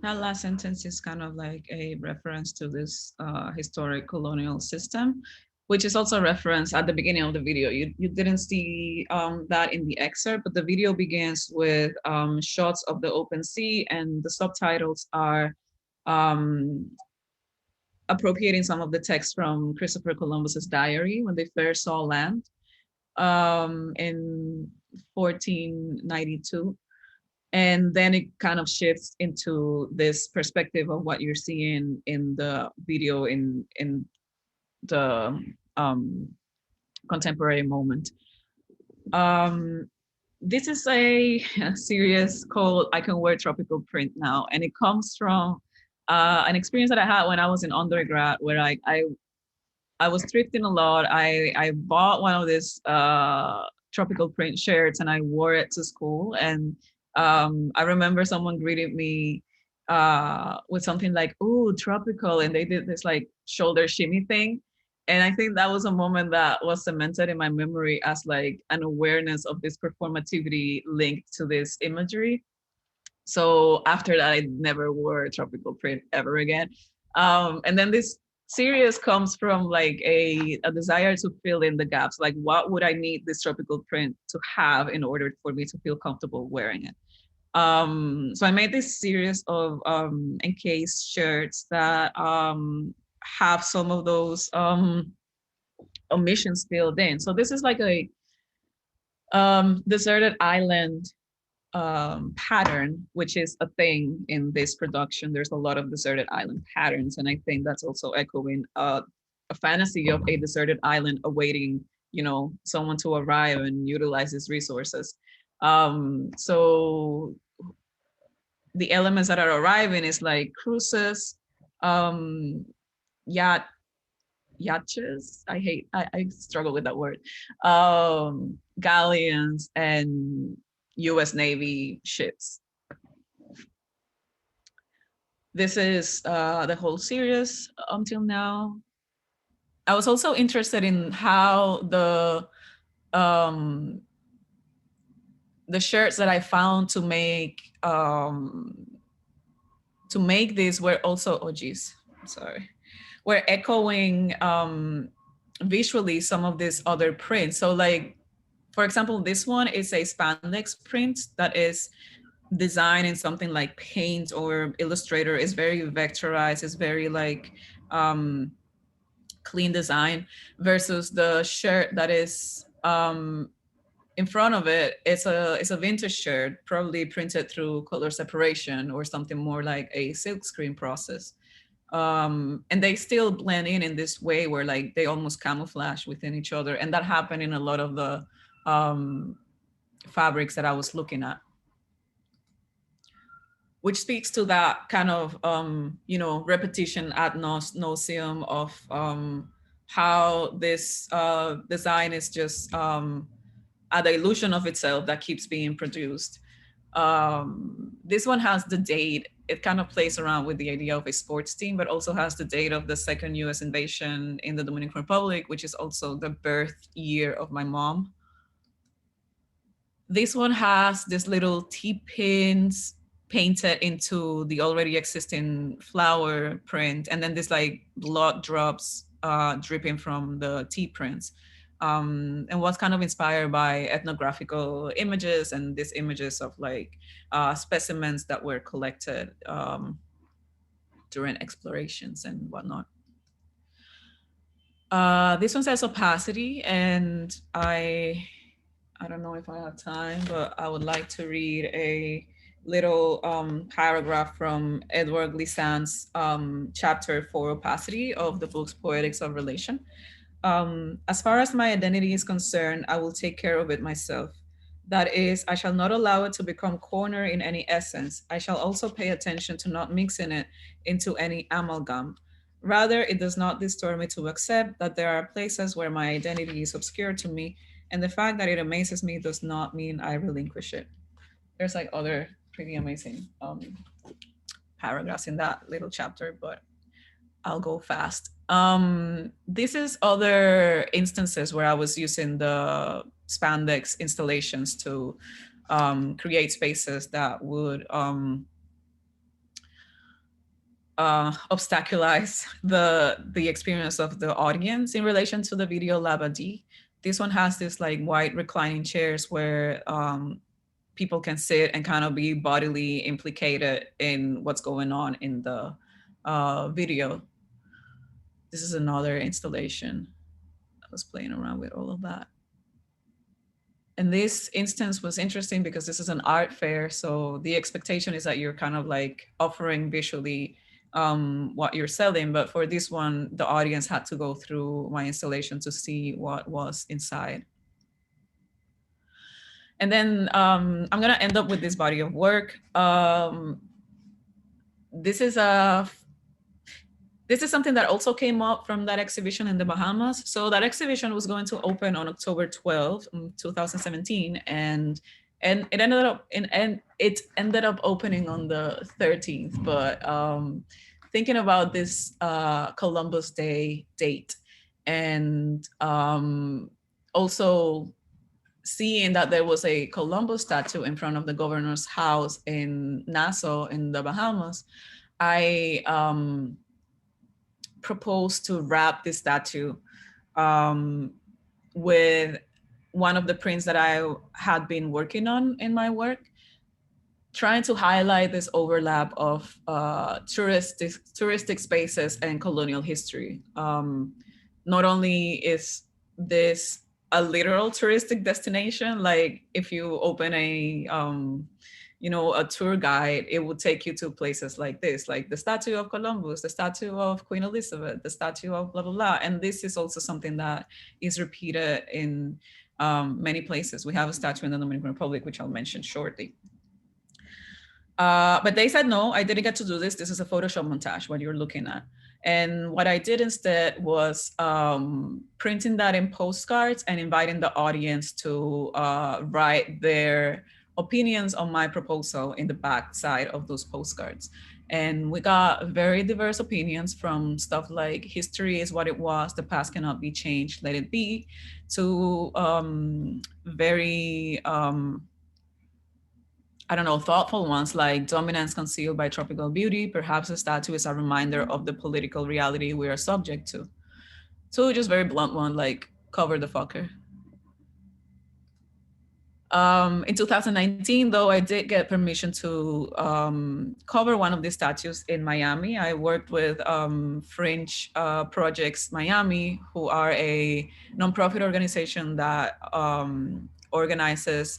That last sentence is kind of like a reference to this historic colonial system, which is also a reference at the beginning of the video. You didn't see that in the excerpt, but the video begins with shots of the open sea, and the subtitles are um, appropriating some of the text from Christopher Columbus's diary when they first saw land in 1492. And then it kind of shifts into this perspective of what you're seeing in the video in the contemporary moment. This is a series called I Can Wear Tropical Print Now, and it comes from an experience that I had when I was in undergrad, where I was thrifting a lot. I bought one of these tropical print shirts and I wore it to school. And I remember someone greeted me with something like, "Ooh, tropical," and they did this like shoulder shimmy thing. And I think that was a moment that was cemented in my memory as like an awareness of this performativity linked to this imagery. So after that, I never wore tropical print ever again. And then this series comes from like a desire to fill in the gaps. Like, what would I need this tropical print to have in order for me to feel comfortable wearing it? So I made this series of encased shirts that have some of those omissions filled in. So this is like a deserted island pattern, which is a thing in this production. There's a lot of deserted island patterns, and I think that's also echoing a fantasy of a deserted island awaiting, you know, someone to arrive and utilize its resources. So the elements that are arriving is like cruises, yachts. I struggle with that word. Galleons and US Navy ships. This is the whole series until now. I was also interested in how the shirts that I found to make this were also, oh geez, sorry, were echoing visually some of these other prints. So like, for example, this one is a spandex print that is designed in something like Paint or Illustrator. It's very vectorized, it's very like clean design, versus the shirt that is in front of it. It's a vintage shirt, probably printed through color separation or something more like a silkscreen process. And they still blend in this way where like they almost camouflage within each other. And that happened in a lot of the fabrics that I was looking at, which speaks to that kind of, you know, repetition ad nauseum of how this design is just the illusion of itself that keeps being produced. This one has the date. It kind of plays around with the idea of a sports team, but also has the date of the second US invasion in the Dominican Republic, which is also the birth year of my mom. This one has this little T-pins painted into the already existing flower print, and then this like blood drops dripping from the T-prints. And was kind of inspired by ethnographical images and these images of like specimens that were collected during explorations and whatnot. This one says opacity, and I don't know if I have time, but I would like to read a little paragraph from Edward Glissant's chapter for opacity of the book's Poetics of Relation. As far as my identity is concerned, I will take care of it myself. That is, I shall not allow it to become corner in any essence. I shall also pay attention to not mixing it into any amalgam. Rather, it does not disturb me to accept that there are places where my identity is obscure to me, and the fact that it amazes me does not mean I relinquish it. There's like other pretty amazing paragraphs in that little chapter, but I'll go fast. This is other instances where I was using the spandex installations to create spaces that would obstaculize the experience of the audience in relation to the video Labadee. This one has this like white reclining chairs where people can sit and kind of be bodily implicated in what's going on in the video. This is another installation. I was playing around with all of that. And this instance was interesting because this is an art fair. So the expectation is that you're kind of like offering visually what you're selling. But for this one, the audience had to go through my installation to see what was inside. And then I'm gonna end up with this body of work. This is something that also came up from that exhibition in the Bahamas. So that exhibition was going to open on October 12, 2017, and it ended up opening on the 13th. But thinking about this Columbus Day date, and also seeing that there was a Columbus statue in front of the governor's house in Nassau in the Bahamas, I proposed to wrap this statue with one of the prints that I had been working on in my work, trying to highlight this overlap of touristic spaces and colonial history. Not only is this a literal touristic destination, like if you open a a tour guide, it would take you to places like this, like the statue of Columbus, the statue of Queen Elizabeth, the statue of blah, blah, blah. And this is also something that is repeated in many places. We have a statue in the Dominican Republic, which I'll mention shortly. But they said, no, I didn't get to do this. This is a Photoshop montage, what you're looking at. And what I did instead was printing that in postcards and inviting the audience to write their opinions on my proposal in the back side of those postcards. And we got very diverse opinions, from stuff like history is what it was, the past cannot be changed, let it be, to very, thoughtful ones like dominance concealed by tropical beauty. Perhaps a statue is a reminder of the political reality we are subject to. So just very blunt one, like cover the fucker. In 2019, though, I did get permission to cover one of these statues in Miami. I worked with Fringe Projects Miami, who are a nonprofit organization that organizes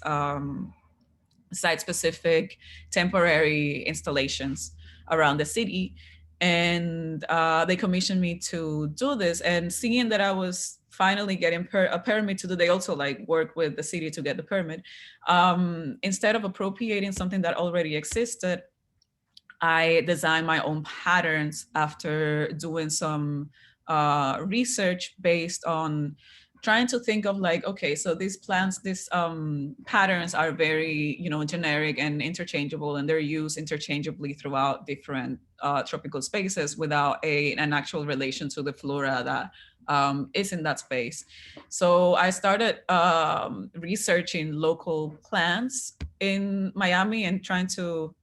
site-specific temporary installations around the city. And they commissioned me to do this. And seeing that I was finally getting a permit to do, they also like work with the city to get the permit. Instead of appropriating something that already existed, I designed my own patterns after doing some research based on trying to think of like, okay, so these plants, these patterns are very, generic and interchangeable, and they're used interchangeably throughout different tropical spaces without an actual relation to the flora that is in that space. So I started researching local plants in Miami and trying to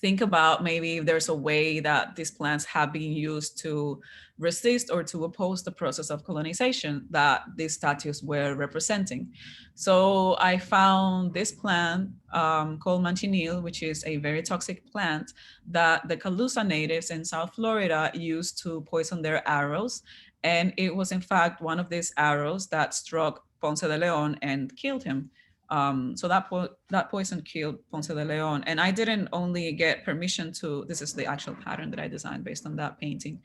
think about maybe if there's a way that these plants have been used to resist or to oppose the process of colonization that these statues were representing. So I found this plant called manchineel, which is a very toxic plant that the Calusa natives in South Florida used to poison their arrows. And it was in fact one of these arrows that struck Ponce de Leon and killed him. So that poison killed Ponce de Leon. And I didn't only get permission to, this is the actual pattern that I designed based on that painting.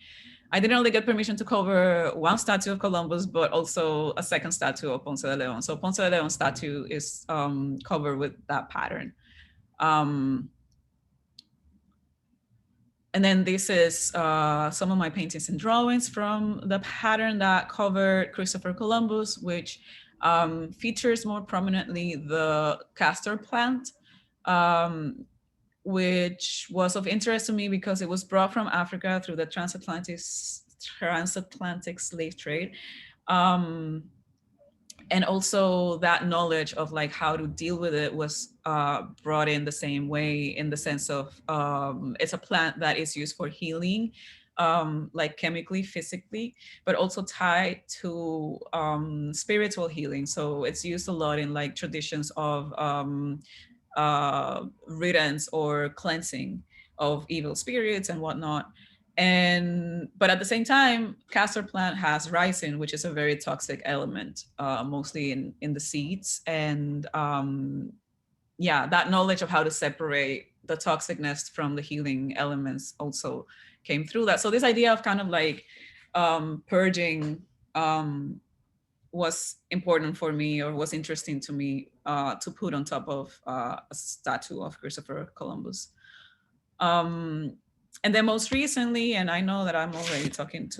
I didn't only get permission to cover one statue of Columbus, but also a second statue of Ponce de Leon. So Ponce de Leon's statue is covered with that pattern. And then this is some of my paintings and drawings from the pattern that covered Christopher Columbus, which features more prominently the castor plant, which was of interest to me because it was brought from Africa through the transatlantic slave trade. and also that knowledge of like how to deal with it was brought in the same way, in the sense of it's a plant that is used for healing, like chemically, physically, but also tied to spiritual healing. So it's used a lot in like traditions of riddance or cleansing of evil spirits and whatnot. But at the same time, castor plant has ricin, which is a very toxic element, mostly in the seeds. And yeah, that knowledge of how to separate the toxicness from the healing elements also came through that. So this idea of kind of like purging was important for me, or was interesting to me, to put on top of a statue of Christopher Columbus. And then most recently, and I know that I'm already talking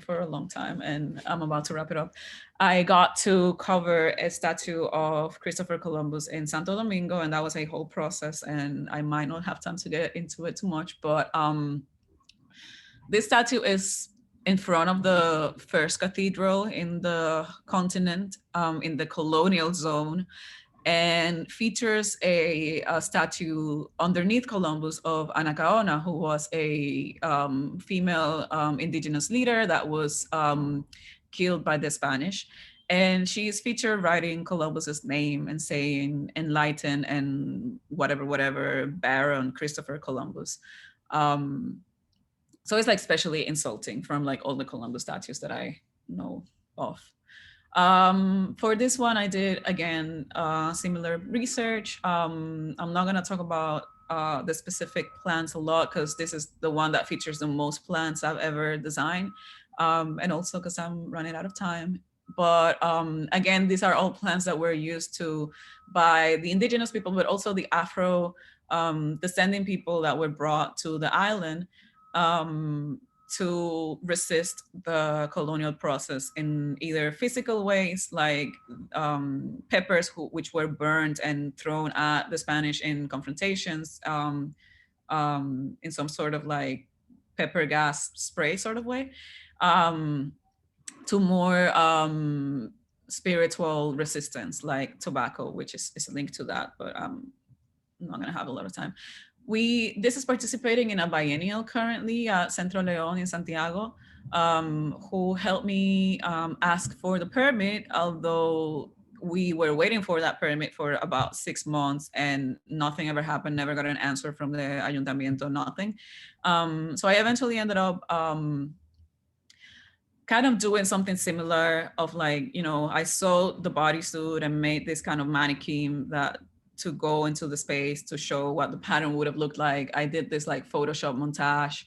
for a long time and I'm about to wrap it up, I got to cover a statue of Christopher Columbus in Santo Domingo, and that was a whole process, and I might not have time to get into it too much, but this statue is in front of the first cathedral in the continent, in the colonial zone, and features a statue underneath Columbus of Anacaona, who was a female indigenous leader that was killed by the Spanish. And she is featured writing Columbus's name and saying "Enlighten" and whatever, Baron Christopher Columbus. So it's like especially insulting from like all the Columbus statues that I know of. For this one, I did, again, similar research. I'm not gonna talk about the specific plants a lot, because this is the one that features the most plants I've ever designed. And also because I'm running out of time. But again, these are all plants that were used by the indigenous people, but also the Afro descending people that were brought to the island to resist the colonial process in either physical ways, like peppers which were burned and thrown at the Spanish in confrontations, in some sort of like pepper gas spray sort of way, to more spiritual resistance, like tobacco, which is linked to that, but I'm not gonna have a lot of time. This is participating in a biennial currently at Centro León in Santiago, who helped me ask for the permit, although we were waiting for that permit for about 6 months and nothing ever happened, never got an answer from the Ayuntamiento, nothing. So I eventually ended up kind of doing something similar of like, I sewed the bodysuit and made this kind of mannequin to go into the space to show what the pattern would have looked like. I did this like Photoshop montage.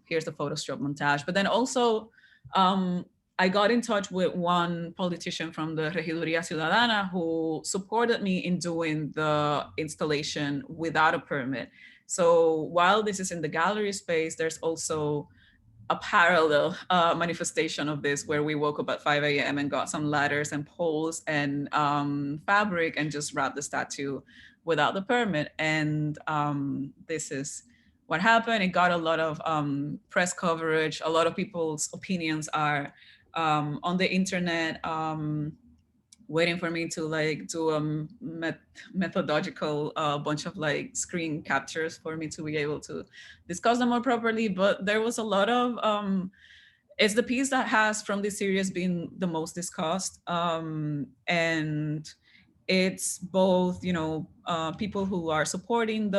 Here's the Photoshop montage. But then also, I got in touch with one politician from the Regiduría Ciudadana who supported me in doing the installation without a permit. So while this is in the gallery space, there's also a parallel manifestation of this, where we woke up at 5 a.m. and got some ladders and poles and fabric and just wrapped the statue without the permit. And this is what happened. It got a lot of press coverage. A lot of people's opinions are on the internet, waiting for me to like do a methodological bunch of like screen captures for me to be able to discuss them more properly. But there was a lot of, it's the piece that has from this series been the most discussed. And it's both, people who are supporting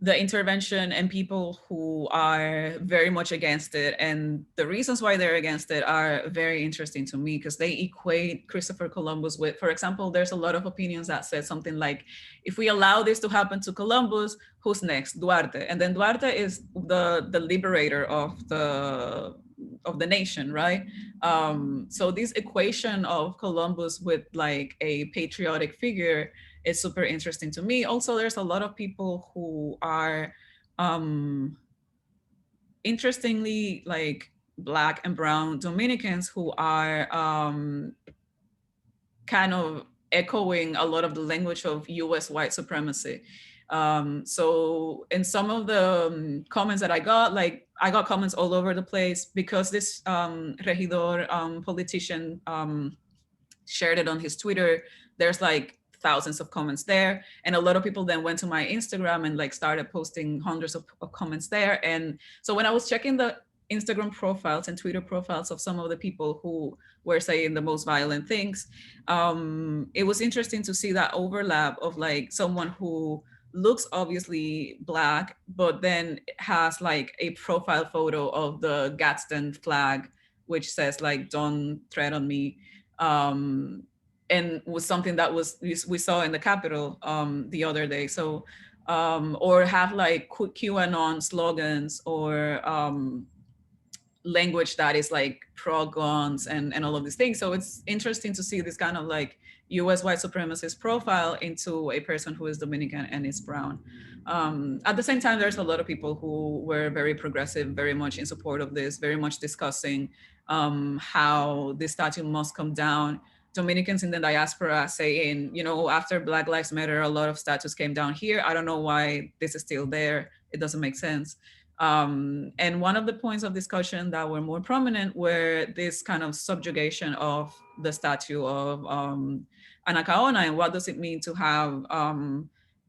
the intervention and people who are very much against it. And the reasons why they're against it are very interesting to me, because they equate Christopher Columbus with, for example, there's a lot of opinions that said something like, if we allow this to happen to Columbus, who's next? Duarte. And then Duarte is the liberator of the nation, right? So this equation of Columbus with like a patriotic figure is super interesting to me. Also, there's a lot of people who are, interestingly, like Black and brown Dominicans who are kind of echoing a lot of the language of US white supremacy. So in some of the comments that I got, like I got comments all over the place because this regidor politician shared it on his Twitter. There's like thousands of comments there, and a lot of people then went to my Instagram and like started posting hundreds of comments there. And so when I was checking the Instagram profiles and Twitter profiles of some of the people who were saying the most violent things, it was interesting to see that overlap of like someone who looks obviously Black, but then has like a profile photo of the Gadsden flag, which says like, "Don't tread on me." And was something that we saw in the Capitol the other day. So, or have like QAnon slogans or language that is like pro-guns and all of these things. So it's interesting to see this kind of like US white supremacist profile into a person who is Dominican and is brown. At the same time, there's a lot of people who were very progressive, very much in support of this, very much discussing how this statue must come down. Dominicans in the diaspora saying, you know, after Black Lives Matter, a lot of statues came down here. I don't know why this is still there. It doesn't make sense. And one of the points of discussion that were more prominent were this kind of subjugation of the statue of Anacaona, and what does it mean to have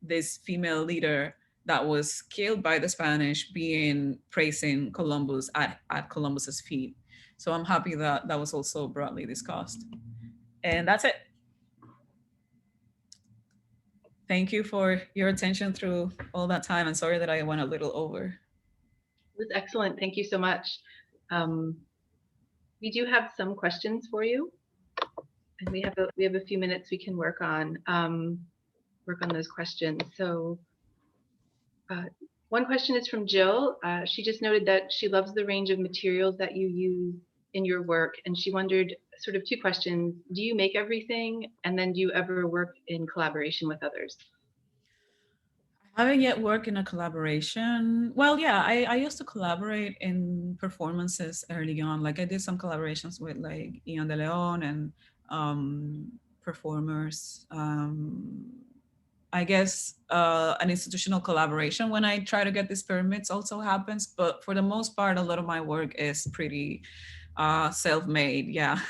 this female leader that was killed by the Spanish being praising Columbus at Columbus's feet. So I'm happy that that was also broadly discussed. And that's it. Thank you for your attention through all that time. And sorry that I went a little over. It was excellent. Thank you so much. We do have some questions for you, and we have a few minutes we can work on those questions. So one question is from Jill. She just noted that she loves the range of materials that you use in your work, and she wondered sort of two questions. Do you make everything, and then do you ever work in collaboration with others? I haven't yet worked in a collaboration. Well, yeah, I used to collaborate in performances early on. Like I did some collaborations with like Ian De Leon and performers. I guess an institutional collaboration when I try to get these permits also happens, but for the most part, a lot of my work is pretty self-made, yeah.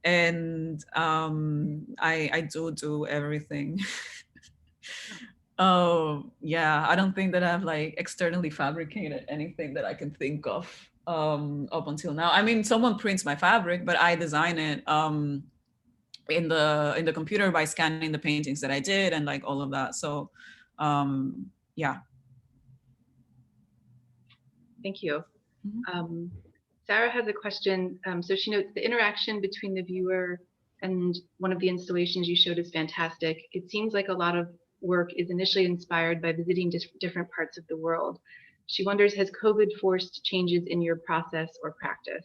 And I do everything. Oh, yeah, I don't think that I've like externally fabricated anything that I can think of up until now. I mean, someone prints my fabric, but I design it in the computer by scanning the paintings that I did and like all of that. So yeah. Thank you. Mm-hmm. Sarah has a question. So she notes the interaction between the viewer and one of the installations you showed is fantastic. It seems like a lot of work is initially inspired by visiting different parts of the world. She wonders, has COVID forced changes in your process or practice?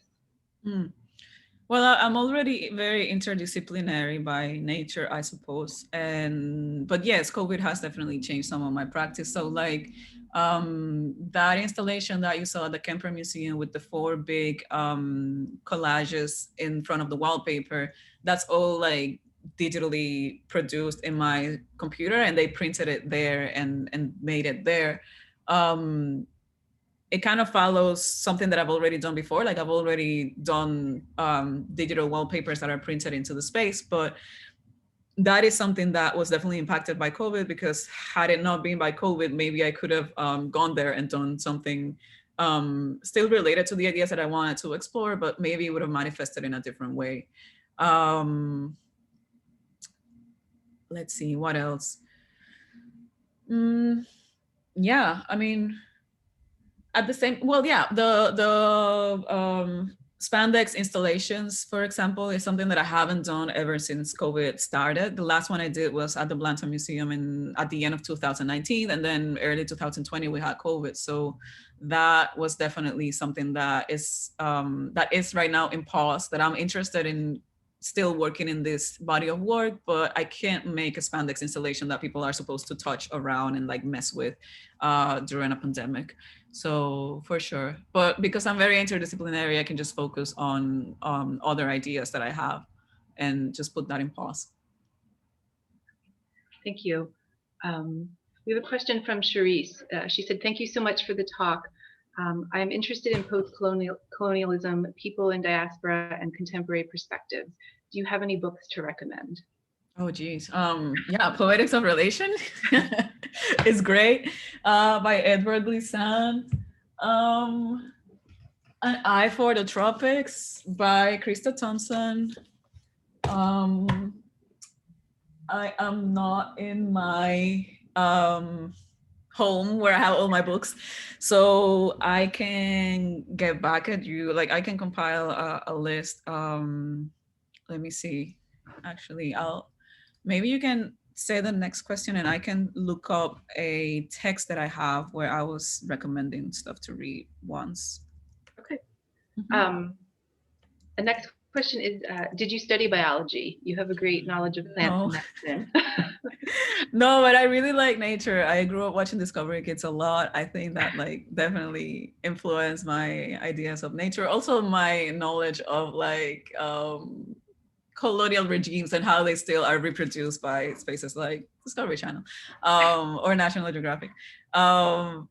Well, I'm already very interdisciplinary by nature, I suppose. But yes, COVID has definitely changed some of my practice. So like that installation that you saw at the Kemper Museum with the 4 big collages in front of the wallpaper, that's all like digitally produced in my computer, and they printed it there and made it there. It kind of follows something that I've already done before. Like I've already done digital wallpapers that are printed into the space, but that is something that was definitely impacted by COVID, because had it not been by COVID, maybe I could have gone there and done something still related to the ideas that I wanted to explore, but maybe it would have manifested in a different way. Let's see, what else? Yeah, I mean, at the same, well, yeah, the spandex installations, for example, is something that I haven't done ever since COVID started. The last one I did was at the Blanton Museum at the end of 2019, and then early 2020 we had COVID. So that was definitely something that is right now in pause, that I'm interested in still working in this body of work, but I can't make a spandex installation that people are supposed to touch around and like mess with during a pandemic. So for sure, but because I'm very interdisciplinary, I can just focus on other ideas that I have and just put that in pause. Thank you. We have a question from Charisse. She said, thank you so much for the talk. I am interested in post-colonialism, people in diaspora, and contemporary perspectives. Do you have any books to recommend? Oh, geez. Yeah, Poetics of Relation is great, by Edward Glissant. An Eye for the Tropics by Krista Thompson. I am not in my home where I have all my books, so I can get back at you. Like I can compile a list. Let me see. Actually, maybe you can say the next question and I can look up a text that I have where I was recommending stuff to read once. Okay. Mhm. The next question is, did you study biology? You have a great knowledge of plants No. and medicine. No, but I really like nature. I grew up watching Discovery Kids a lot. I think that like definitely influenced my ideas of nature. Also my knowledge of like colonial regimes and how they still are reproduced by spaces like Discovery Channel or National Geographic. But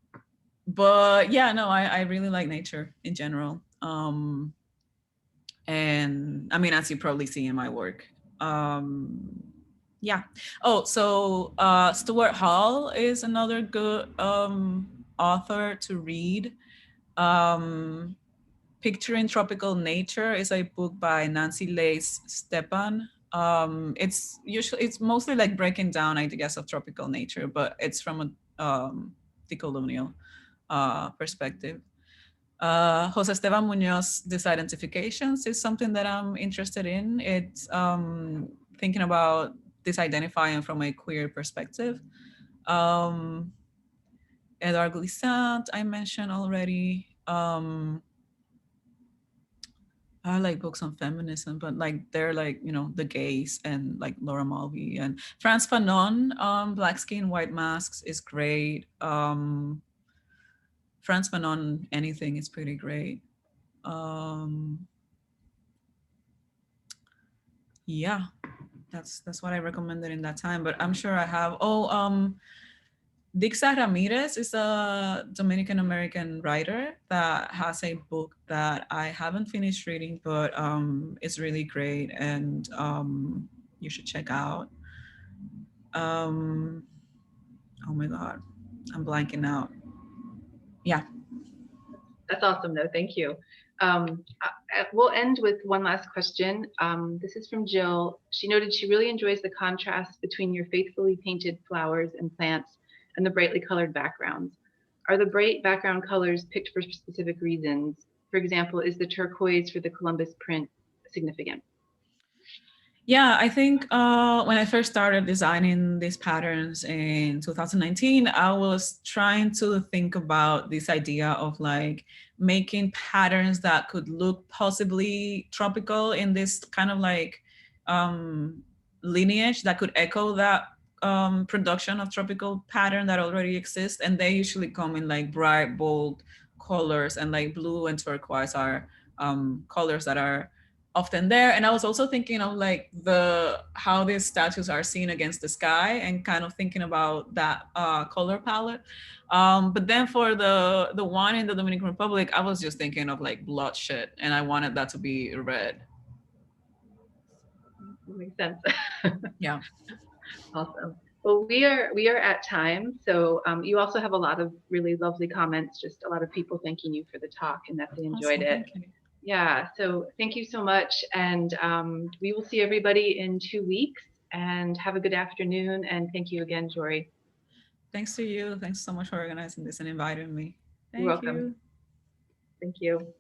yeah, no, I really like nature in general. And I mean, as you probably see in my work. Yeah. Oh, so Stuart Hall is another good author to read. Picturing Tropical Nature is a book by Nancy Lace Stepan. It's mostly like breaking down ideas of tropical nature, but it's from a decolonial perspective. Jose Esteban Munoz Disidentifications is something that I'm interested in. It's thinking about disidentifying from a queer perspective. Edward Glissant, I mentioned already. I like books on feminism, but like they're like, you know, The Gays and like Laura Mulvey and Frantz Fanon, Black Skin, White Masks is great. Frantz Fanon, anything is pretty great. Yeah, that's what I recommended in that time, but I'm sure I have, Dixa Ramirez is a Dominican American writer that has a book that I haven't finished reading, but it's really great and you should check out. Oh my God, I'm blanking out. Yeah. That's awesome, though. Thank you. We'll end with one last question. This is from Jill. She noted she really enjoys the contrast between your faithfully painted flowers and plants and the brightly colored backgrounds. Are the bright background colors picked for specific reasons? For example, is the turquoise for the Columbus print significant? Yeah, I think when I first started designing these patterns in 2019, I was trying to think about this idea of like making patterns that could look possibly tropical in this kind of like lineage that could echo that production of tropical pattern that already exists. And they usually come in like bright, bold colors, and like blue and turquoise are colors that are often there. And I was also thinking of like how these statues are seen against the sky and kind of thinking about that color palette. But then for the one in the Dominican Republic, I was just thinking of like bloodshed, and I wanted that to be red. That makes sense. Yeah. Awesome. Well, we are at time. So you also have a lot of really lovely comments, just a lot of people thanking you for the talk and that they enjoyed Awesome, it. thank you. Yeah, so thank you so much. And we will see everybody in 2 weeks, and have a good afternoon. And thank you again, Jory. Thanks to you. Thanks so much for organizing this and inviting me. You're Thank welcome. you. Thank you.